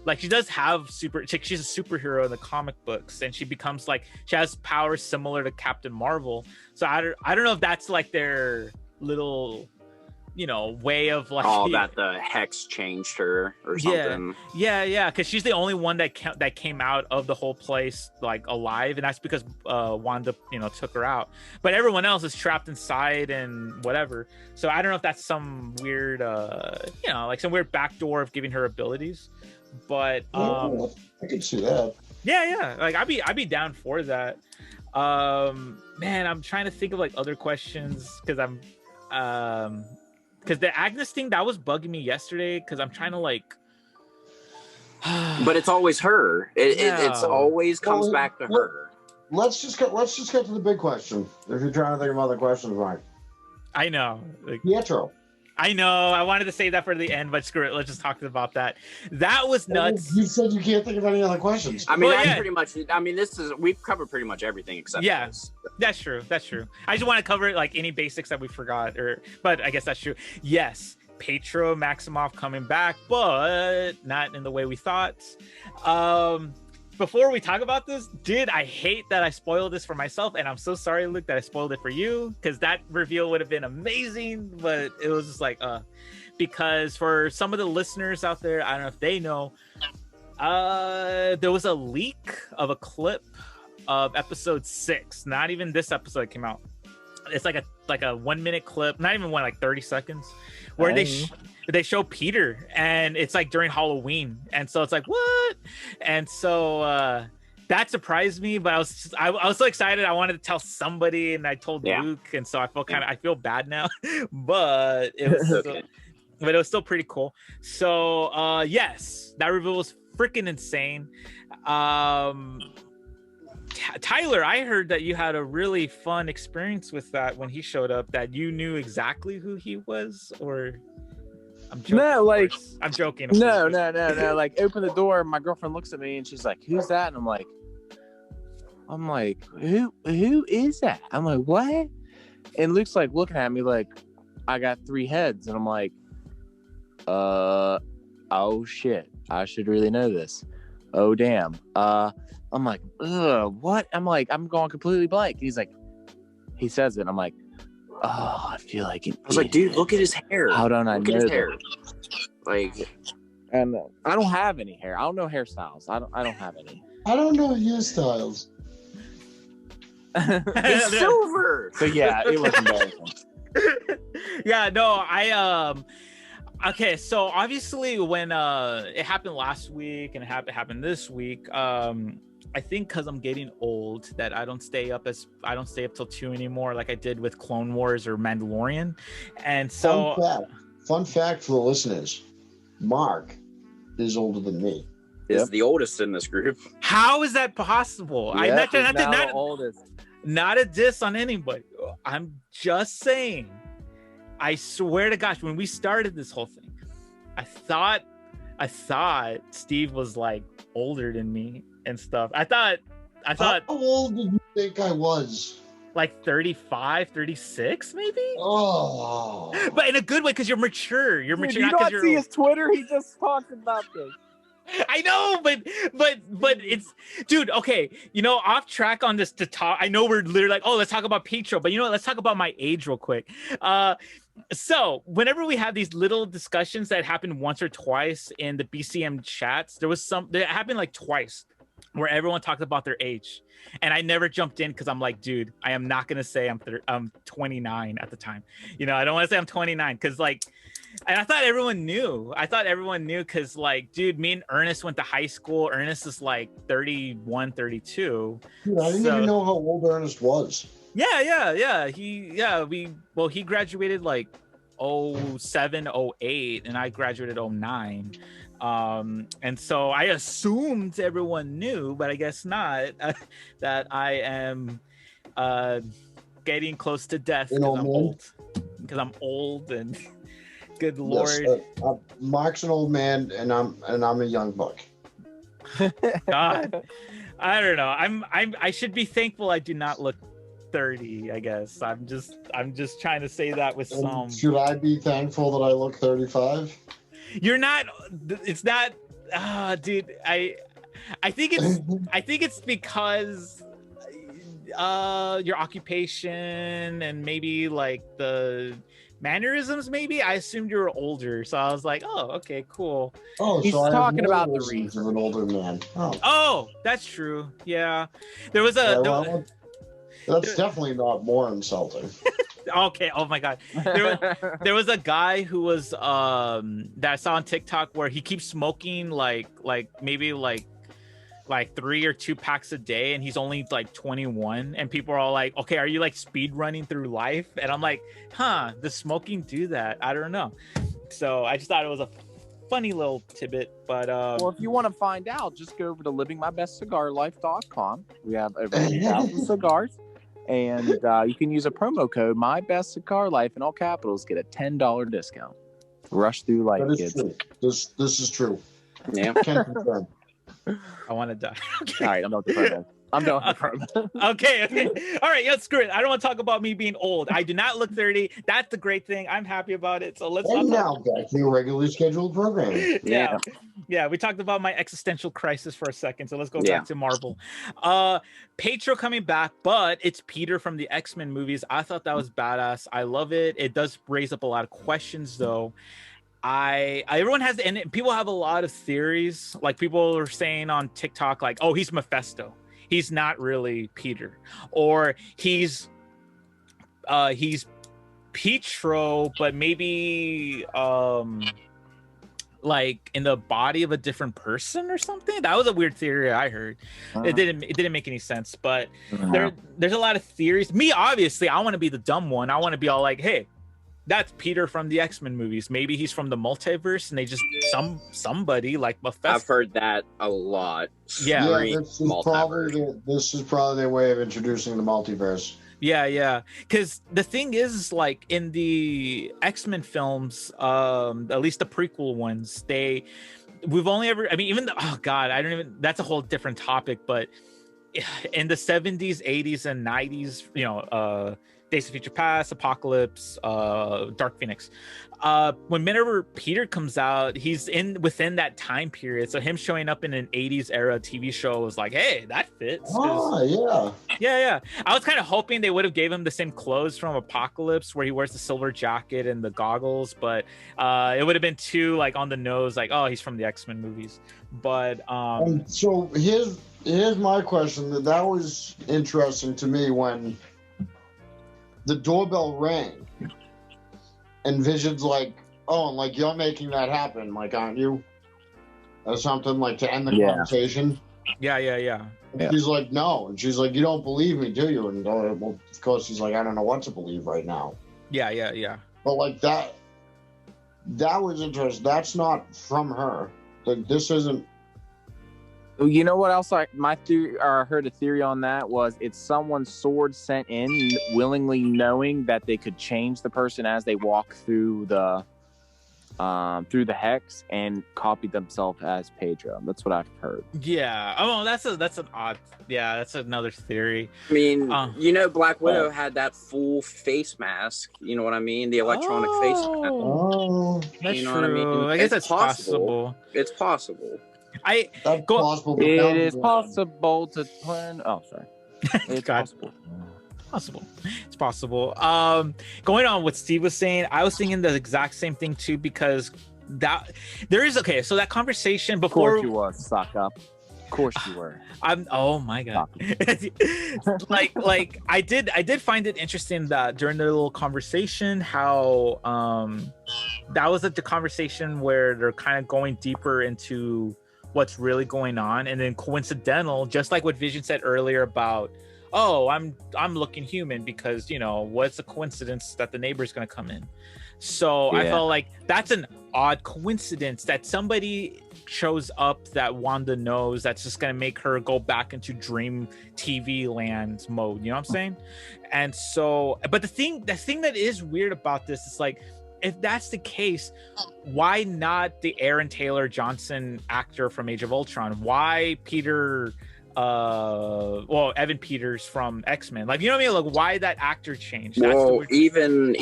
like, she does have she's a superhero in the comic books, and she becomes like, she has powers similar to Captain Marvel. So I don't know if that's like their little way of like, that the hex changed her or something. Yeah, because she's the only one that came out of the whole place like alive, and that's because Wanda took her out, but everyone else is trapped inside and whatever. So I don't know if that's some weird like some weird backdoor of giving her abilities, but I can see that. Yeah, like I'd be down for that. Man, I'm trying to think of like other questions, because because the Agnes thing, that was bugging me yesterday, because I'm trying to like but it's always her. It's always comes back to her. Let's just get to the big question. If you're trying to think of other questions, Mike. I know. Pietro. I know. I wanted to say that for the end, but screw it. Let's just talk about that. That was nuts. You said you can't think of any other questions. I mean, pretty much. I mean, we've covered pretty much everything except. Yeah, this. That's true. I just want to cover like any basics that we forgot, but I guess that's true. Yes, Pietro Maximoff coming back, but not in the way we thought. Before we talk about this, I hate that I spoiled this for myself, and I'm so sorry, Luke, that I spoiled it for you, because that reveal would have been amazing, but it was just like, because for some of the listeners out there, I don't know if they know, there was a leak of a clip of episode 6. Not even this episode came out. It's like a 1 minute clip, not even like 30 seconds, where they show Peter, and it's like during Halloween, and so it's like, what? And so that surprised me, but I was so excited. I wanted to tell somebody, and I told Luke, and so I feel bad now, but it was okay. But it was still pretty cool. So yes, that reveal was freaking insane. Tyler, I heard that you had a really fun experience with that when he showed up, that you knew exactly who he was, or I'm joking. No, I'm joking. No. Like, open the door, my girlfriend looks at me and she's like, "Who's that?" And I'm like, who is that? I'm like, what? And Luke's like looking at me like, I got 3 heads, and I'm like, oh shit, I should really know this. Oh damn. I'm like, ugh, what? I'm like, I'm going completely blank. And he's like, he says it, and I'm like, oh, I feel like I was like, dude, look at his hair. How don't I know his that? hair? Like, and I don't have any hair. I don't know hairstyles. I don't have any. I don't know hairstyles. It's silver. So yeah, it was embarrassing. Yeah, no, okay, so obviously when it happened last week and it happened this week, I think because I'm getting old that I don't stay up till 2 anymore like I did with Clone Wars or Mandalorian. And so fun fact for the listeners, Mark is older than me. Is the oldest in this group. How is that possible? Yep, not oldest. Not a diss on anybody. I'm just saying. I swear to gosh, when we started this whole thing, I thought Steve was like older than me and stuff. I thought How old did you think I was? Like 35, 36 maybe? Oh. But in a good way, because you're mature. You're mature. You don't see his Twitter? He just talked about this. I know, but it's, dude, okay, off track on this to talk. I know we're literally like, oh, let's talk about Pietro, but let's talk about my age real quick. So whenever we have these little discussions that happen once or twice in the BCM chats, that happened like twice where everyone talked about their age. And I never jumped in because I'm like, dude, I am not going to say I'm 29 at the time. I don't want to say I'm 29 because and I thought everyone knew. Because dude, me and Ernest went to high school. Ernest is like 31, 32. Dude, I didn't even know how old Ernest was. Yeah. He graduated like 07, 08, and I graduated 09. And so I assumed everyone knew, but I guess not, that I am getting close to death because I'm old and good Lord. Yes, Mark's an old man and I'm a young buck. God, I don't know. I should be thankful I do not look 30, I guess. I'm just trying to say that with some. Should I be thankful that I look 35? You're not. It's not. Dude. I think it's because your occupation and maybe like the mannerisms. Maybe I assumed you were older, so I was like, oh, okay, cool. Oh, he's so talking about the reasons of an older man. Oh, that's true. Yeah, there was a. That's definitely not more insulting. Okay. Oh my God. There was a guy who was that I saw on TikTok where he keeps smoking like maybe like 3 or 2 packs a day, and he's only like 21, and people are all like, okay, are you like speed running through life? And I'm like, does smoking do that? I don't know. So I just thought it was a funny little tidbit. But well, if you want to find out, just go over to livingmybestcigarlife.com. We have over 1,000 cigars. And you can use a promo code MyBestCigarLife in all capitals, get a $10 discount. Rush through life, kids. True. This is true. Yeah. Can't confirm. I want to die. Okay. All right, I'm done with the promo. Okay. All right, yeah, screw it. I don't want to talk about me being old. I do not look 30. That's the great thing. I'm happy about it. So let's now back to your regularly scheduled programming. Yeah, we talked about my existential crisis for a second, so let's go back to Marvel. Pietro coming back, but it's Peter from the X-Men movies. I thought that was badass. I love it. It does raise up a lot of questions, though. Everyone has, and people have a lot of theories. Like people are saying on TikTok, like, oh, he's Mephisto. He's not really Peter, or he's Pietro, but maybe like in the body of a different person or something. That was a weird theory I heard. It didn't make any sense, but there's a lot of theories. Me, obviously, I want to be the dumb one. I want to be all like, hey, that's Peter from the X-Men movies. Maybe he's from the multiverse, and they just somebody like Mephisto. I've heard that a lot. Yeah, this is probably their way of introducing the multiverse. Yeah. Because the thing is, like in the X-Men films, at least the prequel ones, we've only ever. I mean, even oh god, I don't even. That's a whole different topic, but in the 70s, 80s, and 90s, you know, Days of Future Past, Apocalypse, Dark Phoenix. Whenever Peter comes out, he's within that time period. So him showing up in an 80s era TV show was like, hey, that fits. Yeah. I was kind of hoping they would have gave him the same clothes from Apocalypse, where he wears the silver jacket and the goggles, but it would have been too like on the nose, like, oh, he's from the X-Men movies. But so here's my question. That was interesting to me when the doorbell rang and Vision's like, oh, like, you're making that happen, like, aren't you? Or something, like, to end the conversation. Yeah. And she's like, no. And she's like, you don't believe me, do you? And well, of course, she's like, I don't know what to believe right now. Yeah. But like that was interesting. That's not from her. Like, this isn't. You know what else? My theory, or I heard a theory on that, was it's someone's sword sent in willingly, knowing that they could change the person as they walk through the hex and copy themselves as Pedro. That's what I've heard. Yeah. Oh, that's an odd. Yeah, that's another theory. I mean, you know, Black Widow had that full face mask. You know what I mean? The electronic face mask. Oh, that's you know true. what I mean? I guess that's possible. It's possible. That's possible. It is possible to turn. Oh, sorry. It's possible. It's possible. Going on what Steve was saying, I was thinking the exact same thing too, because that there is so that conversation before. Of course you was, suck up. Of course you were. Oh my god. like I did find it interesting that during the little conversation how that was the conversation where they're kind of going deeper into what's really going on, and then coincidental, just like what Vision said earlier about, oh, I'm looking human because, you know, what's a coincidence that the neighbor's going to come in. So I felt like that's an odd coincidence that somebody shows up that Wanda knows, that's just going to make her go back into dream TV land mode. You know what I'm saying? And so, but the thing that is weird about this is like, if that's the case, why not the Aaron Taylor Johnson actor from Age of Ultron? Why Peter, Evan Peters from X-Men? Like, you know what I mean? Like, why that actor changed? Well, even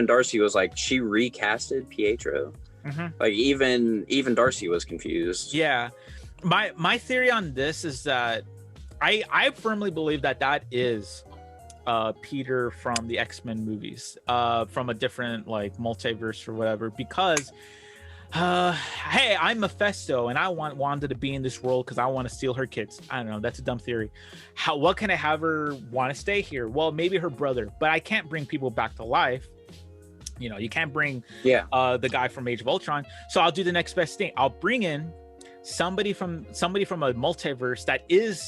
Darcy was like, she recasted Pietro. Mm-hmm. Like, even Darcy was confused. Yeah. My theory on this is that I firmly believe that is Peter from the X-Men movies, from a different like multiverse or whatever, because hey, I'm Mephisto and I want Wanda to be in this world because I want to steal her kids. I don't know, that's a dumb theory. What can I have her want to stay here? Well, maybe her brother, but I can't bring people back to life. You know, you can't bring the guy from Age of Ultron. So I'll do the next best thing. I'll bring in somebody from a multiverse that is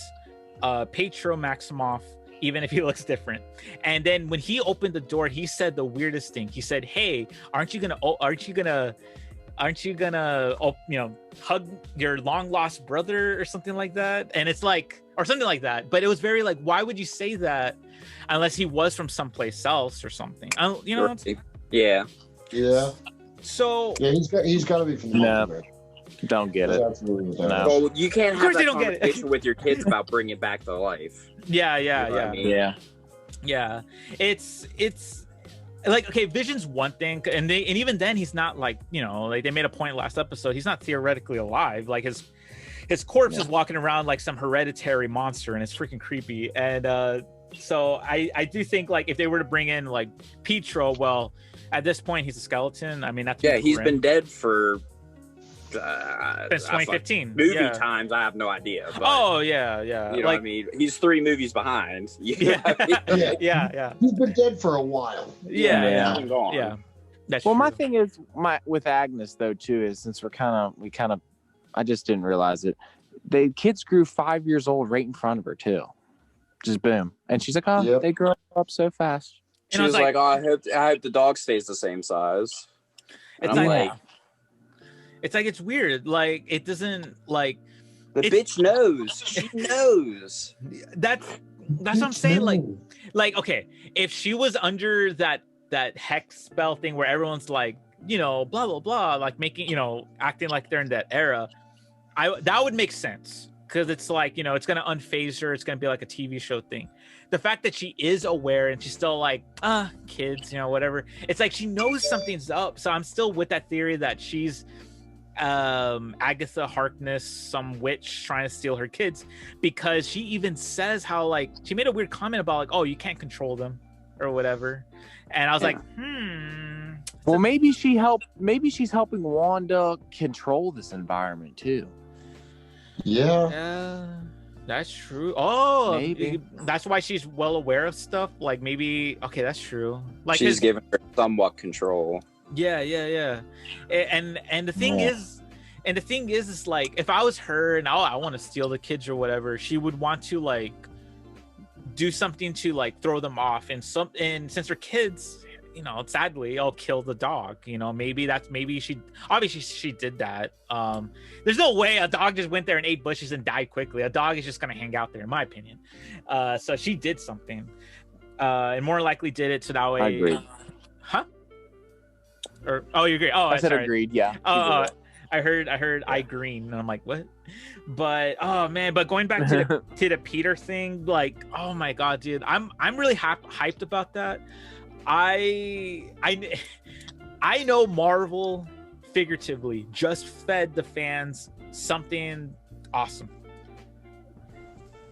Pietro Maximoff, even if he looks different. And then when he opened the door, he said the weirdest thing. He said, "Hey, aren't you gonna hug your long lost brother or something like that?" And it's like, or something like that. But it was very like, why would you say that unless he was from someplace else or something? You know? Yeah. So he's got to be from the multiverse. Don't get it. Absolutely. No. Well, you can't have that conversation with your kids about bringing it back to life. Yeah. I mean? Yeah. It's like, okay, Vision's one thing, and even then he's not like, you know, like they made a point last episode, he's not theoretically alive. Like his corpse is walking around like some hereditary monster, and it's freaking creepy. And so I do think like if they were to bring in like Pietro, well, at this point he's a skeleton. I mean, that's he's been dead for since 2015 movie times. I have no idea, but, yeah you know like, what I mean, he's 3 movies behind. Yeah. He's been dead for a while. Yeah. That's well, true. my thing is with Agnes though too is, since we kind of I just didn't realize it, the kids grew 5 years old right in front of her too, just boom, and she's like, they grow up so fast. She was like, I hope the dog stays the same size. And I'm like, it's like, it's weird. Like, it doesn't, like, the bitch knows. She knows. That's what I'm saying. Like, okay, if she was under that hex spell thing where everyone's like, you know, blah blah blah, like making, you know, acting like they're in that era, that would make sense. because it's like, you know, it's gonna unfaze her. It's gonna be like a TV show thing. The fact that she is aware and she's still like, kids, you know, whatever. It's like she knows something's up. So I'm still with that theory that she's Agatha Harkness, some witch trying to steal her kids, because she even says how, like, she made a weird comment about like, oh, you can't control them or whatever. And I was like, Well, maybe she's helping Wanda control this environment too. Yeah. That's true. Oh, maybe that's why she's well aware of stuff. Like, maybe, okay, that's true. Like, she's giving her somewhat control. Yeah. And the thing is like, if I was her and I want to steal the kids or whatever, she would want to like do something to like throw them off. And since they're kids, you know, sadly, I'll kill the dog. You know, maybe she obviously she did that. There's no way a dog just went there and ate bushes and died quickly. A dog is just gonna hang out there, in my opinion. So she did something, and more likely did it so that way. I agree. Huh? Or you agree? Oh, I said sorry. agreed. Yeah. I heard I green, and I'm like, what? But but going back to the Peter thing, like, oh my god, dude, I'm really hyped about that. I know Marvel figuratively just fed the fans something awesome.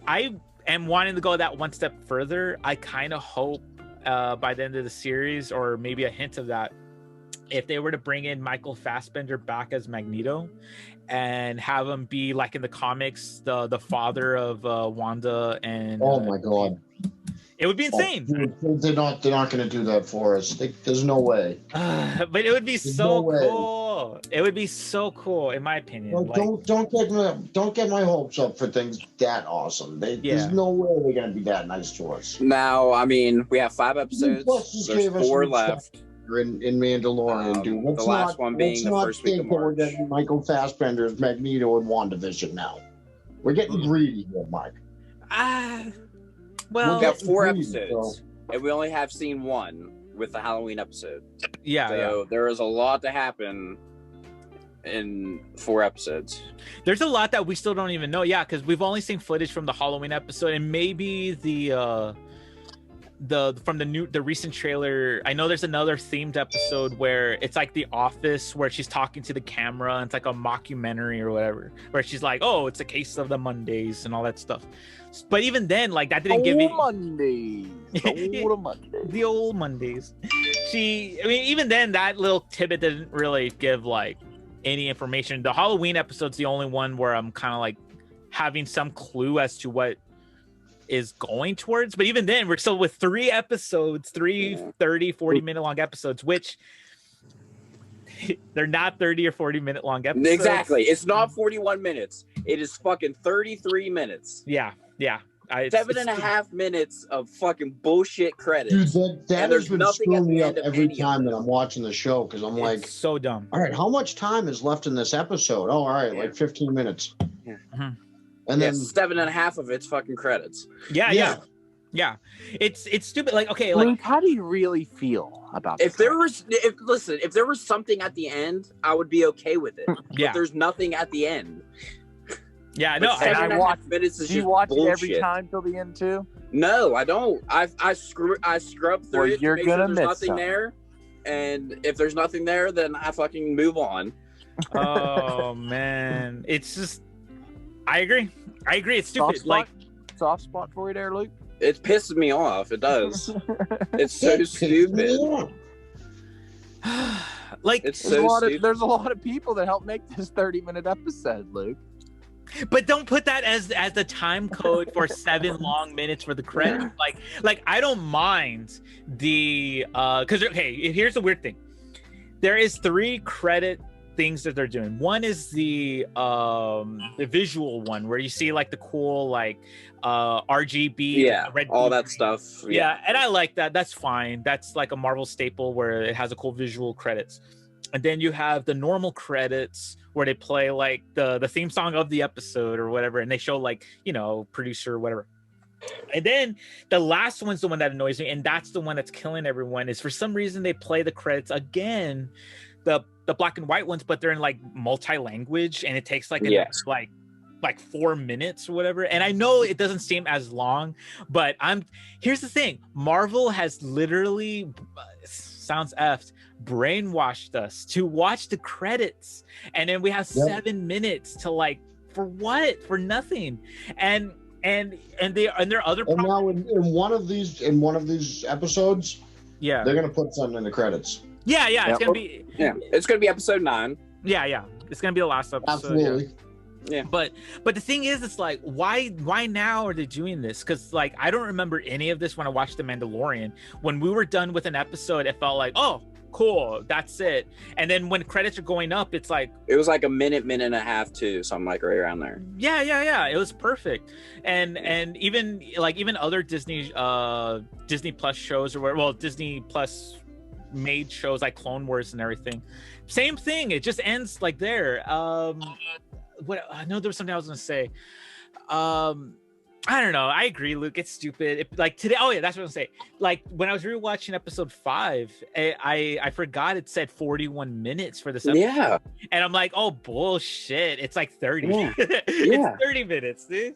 I am wanting to go that one step further. I kind of hope by the end of the series, or maybe a hint of that, if they were to bring in Michael Fassbender back as Magneto and have him be like in the comics, the father of Wanda and oh my god, it would be insane. They're not going to do that for us. There's no way. But it would be so cool. It would be so cool, in my opinion. Don't get my hopes up for things that awesome. There's no way they're going to be that nice to us. Now, I mean, we have 5 episodes. There's 4 left. In Mandalorian, dude. The last one being the first week of March. We're getting Michael Fassbender's Magneto and WandaVision now. We're getting greedy here, Mike. Well, we've got 4 episodes, and we only have seen 1 with the Halloween episode. So there is a lot to happen in 4 episodes. There's a lot that we still don't even know. Yeah, because we've only seen footage from the Halloween episode, and maybe the recent trailer. I know there's another themed episode where it's like The Office, where she's talking to the camera, and it's like a mockumentary or whatever, where she's like, oh, it's a case of the Mondays and all that stuff. But even then, like, that didn't give me the old Mondays. Even then, that little tidbit didn't really give like any information. The Halloween episode's the only one where I'm kind of like having some clue as to what is going towards. But even then, we're still with 3 episodes, 30-40 minute long episodes, which they're not 30 or 40 minute long episodes. Exactly. It's not 41 minutes. It is fucking 33 minutes. Yeah. 7.5 minutes of fucking bullshit credits. Dude, that has been screwing me up every time that I'm watching the show, because I'm like, so dumb. All right, how much time is left in this episode? Oh, all right, like 15 minutes. Yeah. Mm-hmm. And then 7.5 of it's fucking credits. Yeah. It's stupid. Like, okay, like, Luke, how do you really feel about if there was something at the end, I would be okay with it. Yeah. But there's nothing at the end. Yeah, no. And I watch. Do you watch it every time till the end too? No, I don't. I scrub through it. You're to make gonna sure there's nothing there, and if there's nothing there, then I fucking move on. Oh man, it's just. I agree. It's stupid. Soft spot for you there, Luke. It pisses me off. It does. It's so stupid. Like, it's so stupid. There's a lot of people that helped make this 30-minute episode, Luke. But don't put that as the time code for 7 long minutes for the credits. Like I don't mind the because here's the weird thing. There is 3 credit things that they're doing. One is the visual one where you see like the cool like RGB, red, all blue, that green stuff. Yeah, and I like that. That's fine. That's like a Marvel staple where it has a cool visual credits. And then you have the normal credits where they play like the theme song of the episode or whatever, and they show like, you know, producer or whatever. And then the last one's the one that annoys me, and that's the one that's killing everyone, is for some reason they play the credits again, the black and white ones, but they're in like multi-language, and it takes like like 4 minutes or whatever. And I know it doesn't seem as long, but here's the thing. Marvel has literally, sounds effed, brainwashed us to watch the credits. And then we have 7 minutes to like, for what? For nothing. And there are other and now in one of these episodes, they're gonna put something in the credits. It's gonna be it's gonna be episode 9. It's gonna be the last episode. Absolutely. Yeah. But the thing is, it's like, why now are they doing this? Because like I don't remember any of this when I watched The Mandalorian. When we were done with an episode, it felt like, oh, cool, that's it. And then when credits are going up, it's like, it was like a minute and a half too, something like right around there. It was perfect. And even other Disney Plus shows, or Disney Plus made shows like Clone Wars and everything, same thing, it just ends like there. What I know, there was something I was gonna say. I don't know. I agree, Luke. It's stupid. Like today. Oh yeah, that's what I was gonna say. Like when I was rewatching episode 5, I forgot it said 41 minutes for this episode. Yeah. And I'm like, oh bullshit. It's like 30. Yeah. It's 30 minutes, dude.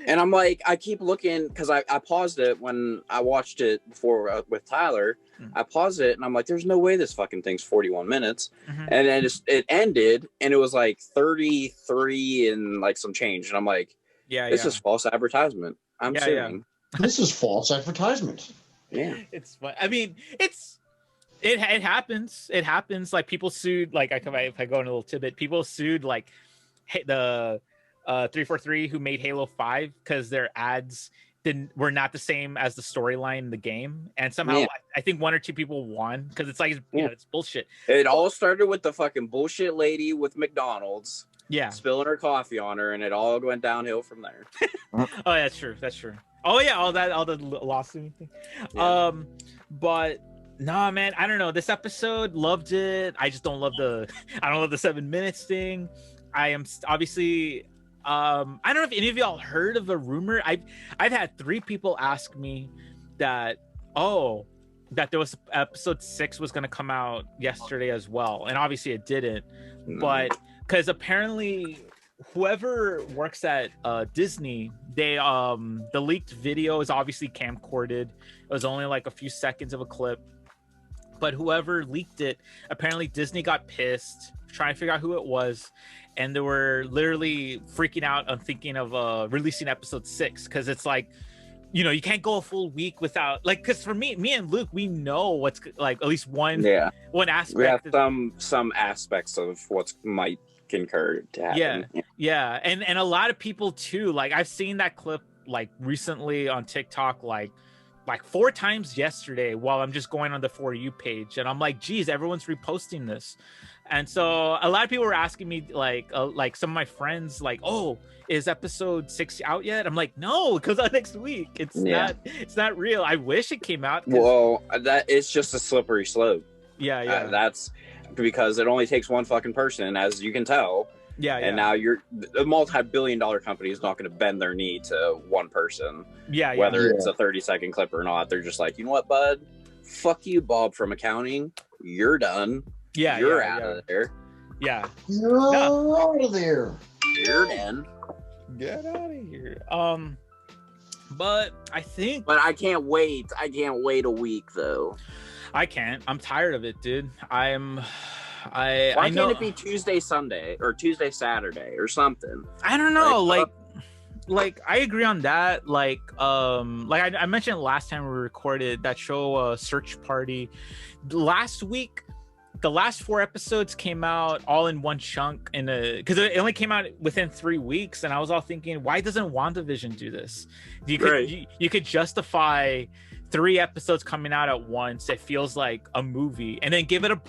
And I'm like, I keep looking because I paused it when I watched it before with Tyler. I paused it and I'm like, there's no way this fucking thing's 41 minutes. And then it ended and it was like 33 and like some change. And I'm like, this is false advertisement. I'm suing. This is false advertisement. Yeah. It's fun. I mean, it happens. It happens. Like people sued, like if I go in a little tidbit, people sued like the 343 who made Halo 5 because their ads were not the same as the storyline in the game, and somehow I think 1 or 2 people won because it's like it's bullshit. It all started with the fucking bullshit lady with McDonald's spilling her coffee on her, and it all went downhill from there. Oh, that's true. Oh yeah, all the lawsuit thing. But nah, man, I don't know, this episode, loved it. I just don't love the 7 minutes thing. I am obviously I don't know if any of y'all heard of a rumor. I've had 3 people ask me that there was episode 6 was going to come out yesterday as well, and obviously it didn't. But because apparently whoever works at Disney, they the leaked video is obviously camcorded. It was only like a few seconds of a clip, but whoever leaked it, apparently Disney got pissed, trying to figure out who it was, and they were literally freaking out on thinking of releasing episode 6, because it's like, you can't go a full week without, like, because for me and Luke, we know what's like at least one aspect. We have some aspects of what might concur to happen. Yeah, and a lot of people too. Like I've seen that clip like recently on TikTok, like 4 times yesterday while I'm just going on the For You page, and I'm like, geez, everyone's reposting this. And so a lot of people were asking me, like some of my friends, like, oh, is episode 6 out yet? I'm like, no, because next week. It's not real. I wish it came out. Well, it's just a slippery slope. Yeah. That's because it only takes one fucking person, as you can tell. And now a multi-billion-dollar company is not going to bend their knee to one person. Whether it's a 30-second clip or not, they're just like, you know what, bud? Fuck you, Bob from accounting. You're done. You're out of there. You're out of there. You're done. Get out of here. But I think. But I can't wait. I can't wait a week though. I can't. I'm tired of it, dude. Why can't it be Tuesday, Sunday, or Tuesday, Saturday, or something? I don't know. Like I agree on that. Like I mentioned last time we recorded that show, Search Party. Last week, the last 4 episodes came out all in one chunk because it only came out within 3 weeks, and I was all thinking, why doesn't WandaVision do this? You could justify 3 episodes coming out at once. It feels like a movie, and then give it a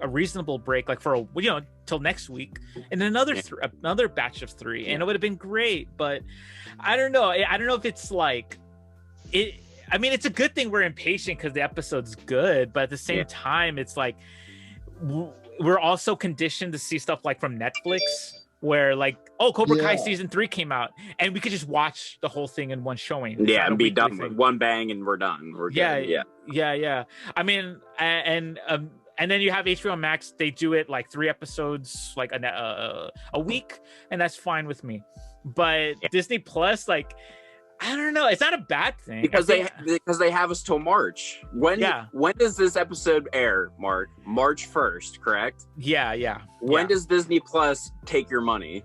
reasonable break, like for till next week, and another batch of 3, and it would have been great. But I don't know. I don't know if it's like it. I mean, it's a good thing we're impatient because the episode's good, but at the same time, it's like we're also conditioned to see stuff like from Netflix, where like, Cobra Kai season 3 came out, and we could just watch the whole thing in one showing. And be done with one bang, and we're done. We're good. Yeah. I mean, and then you have HBO Max. They do it like 3 episodes, like a week, and that's fine with me. but Disney Plus, like, I don't know, it's not a bad thing because they have us till March. When does this episode air, Mark? March 1st, correct? Yeah. When does Disney Plus take your money?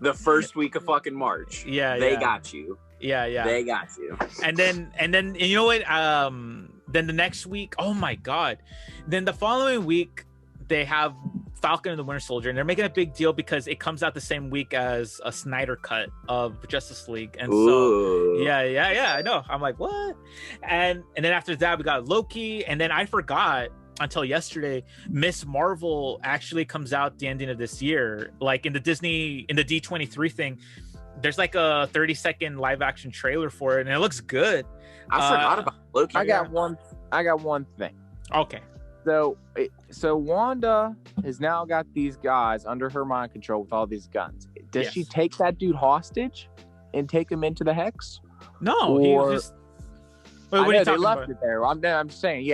The first week of fucking March. They got you. Yeah. They got you. And then you know what? Then the next week, oh my god. Then the following week they have Falcon and the Winter Soldier, and they're making a big deal because it comes out the same week as a Snyder cut of Justice League. And so I know. I'm like, what? And then after that we got Loki, and then I forgot until yesterday, Miss Marvel actually comes out the ending of this year. Like in the D23 thing, there's like a 30-second live action trailer for it, and it looks good. I forgot about Loki. I got one thing. Okay. So Wanda has now got these guys under her mind control with all these guns. Does she take that dude hostage and take him into the Hex? No, he just. Wait, what are you talking about? They left it there. I'm saying,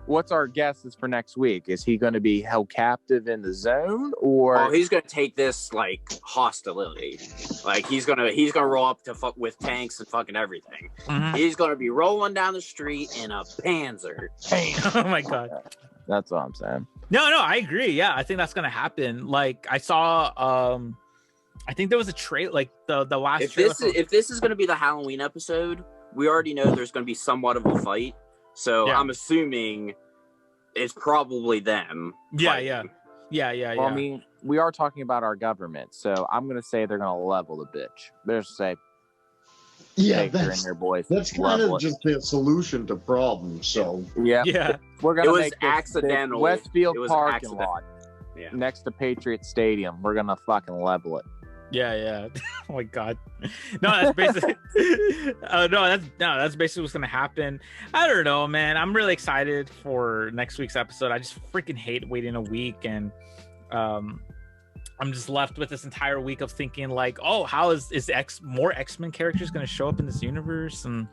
what's our guesses for next week? Is he going to be held captive in the zone, or he's going to take this like hostility? Like he's gonna roll up to fuck with tanks and fucking everything. Mm-hmm. He's going to be rolling down the street in a Panzer. Oh my god, that's what I'm saying. No, I agree. Yeah, I think that's going to happen. Like I saw, I think there was a trailer, like the last. If this is going to be the Halloween episode, we already know there's going to be somewhat of a fight. So I'm assuming it's probably them. Yeah. Well, I mean, we are talking about our government, so I'm gonna say they're gonna level the bitch. They're just say, that's their boys. That's kind of just the solution to problems. So yeah, we're gonna make accidental. Westfield parking lot next to Patriot Stadium. We're gonna fucking level it. Yeah. Oh my god. No, that's basically. That's basically what's gonna happen. I don't know, man. I'm really excited for next week's episode. I just freaking hate waiting a week, and I'm just left with this entire week of thinking like, oh, how is more X-Men characters gonna show up in this universe? And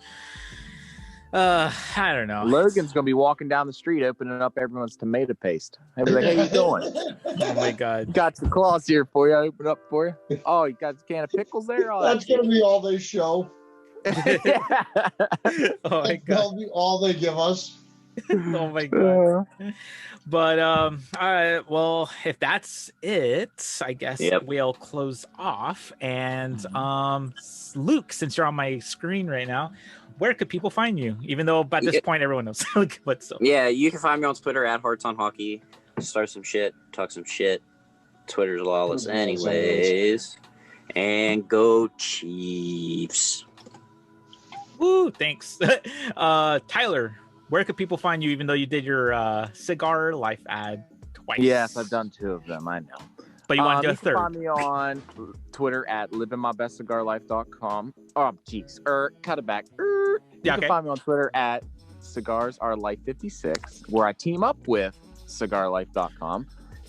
I don't know. Logan's gonna be walking down the street opening up everyone's tomato paste. He'll be like, "Hey, you doing?" Oh my god! Got some claws here for you. I open up for you. Oh, you got a can of pickles there? Oh, that's gonna be all they show. Oh my god! That'll be all they give us. Oh my god! But all right. Well, if that's it, I guess we'll close off. And Luke, since you're on my screen right now, where could people find you? Even though by this point everyone knows. But so you can find me on Twitter at Hearts on Hockey. Start some shit, talk some shit. Twitter's lawless, anyways. And go Chiefs! Woo! Thanks, Tyler. Where could people find you? Even though you did your Cigar Life ad twice. Yes, I've done 2 of them. I know. But you want to do a third? You can find me on Twitter at livingmybestcigarlife.com. Oh, jeez. Cut it back. You can find me on Twitter at cigarsourlife56, where I team up with cigarlife.com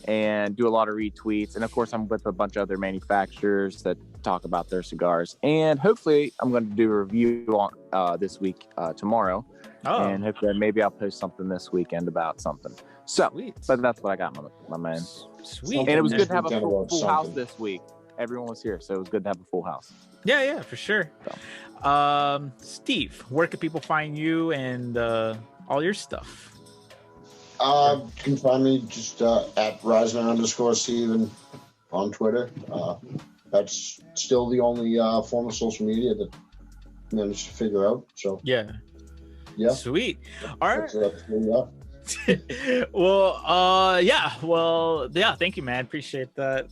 and do a lot of retweets. And of course, I'm with a bunch of other manufacturers that talk about their cigars. And hopefully, I'm going to do a review on this week, tomorrow. Oh. And hopefully, maybe I'll post something this weekend about something. So, but that's what I got, my man. Sweet. And it was good to have a full house this week. Everyone was here, so it was good to have a full house. Yeah, for sure. So. Steve, where can people find you and all your stuff? You can find me just at Risman_Steven on Twitter. That's still the only form of social media that I managed to figure out. So yeah. Sweet. All right. Thank you, man. Appreciate that.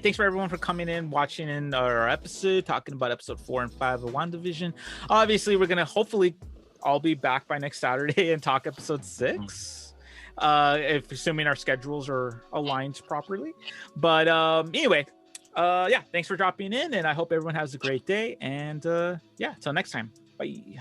Thanks for everyone for coming in, watching in our episode, talking about episode 4 and 5 of WandaVision. Obviously, we're gonna hopefully all be back by next Saturday and talk episode 6. If assuming our schedules are aligned properly. But anyway, thanks for dropping in, and I hope everyone has a great day. And till next time. Bye.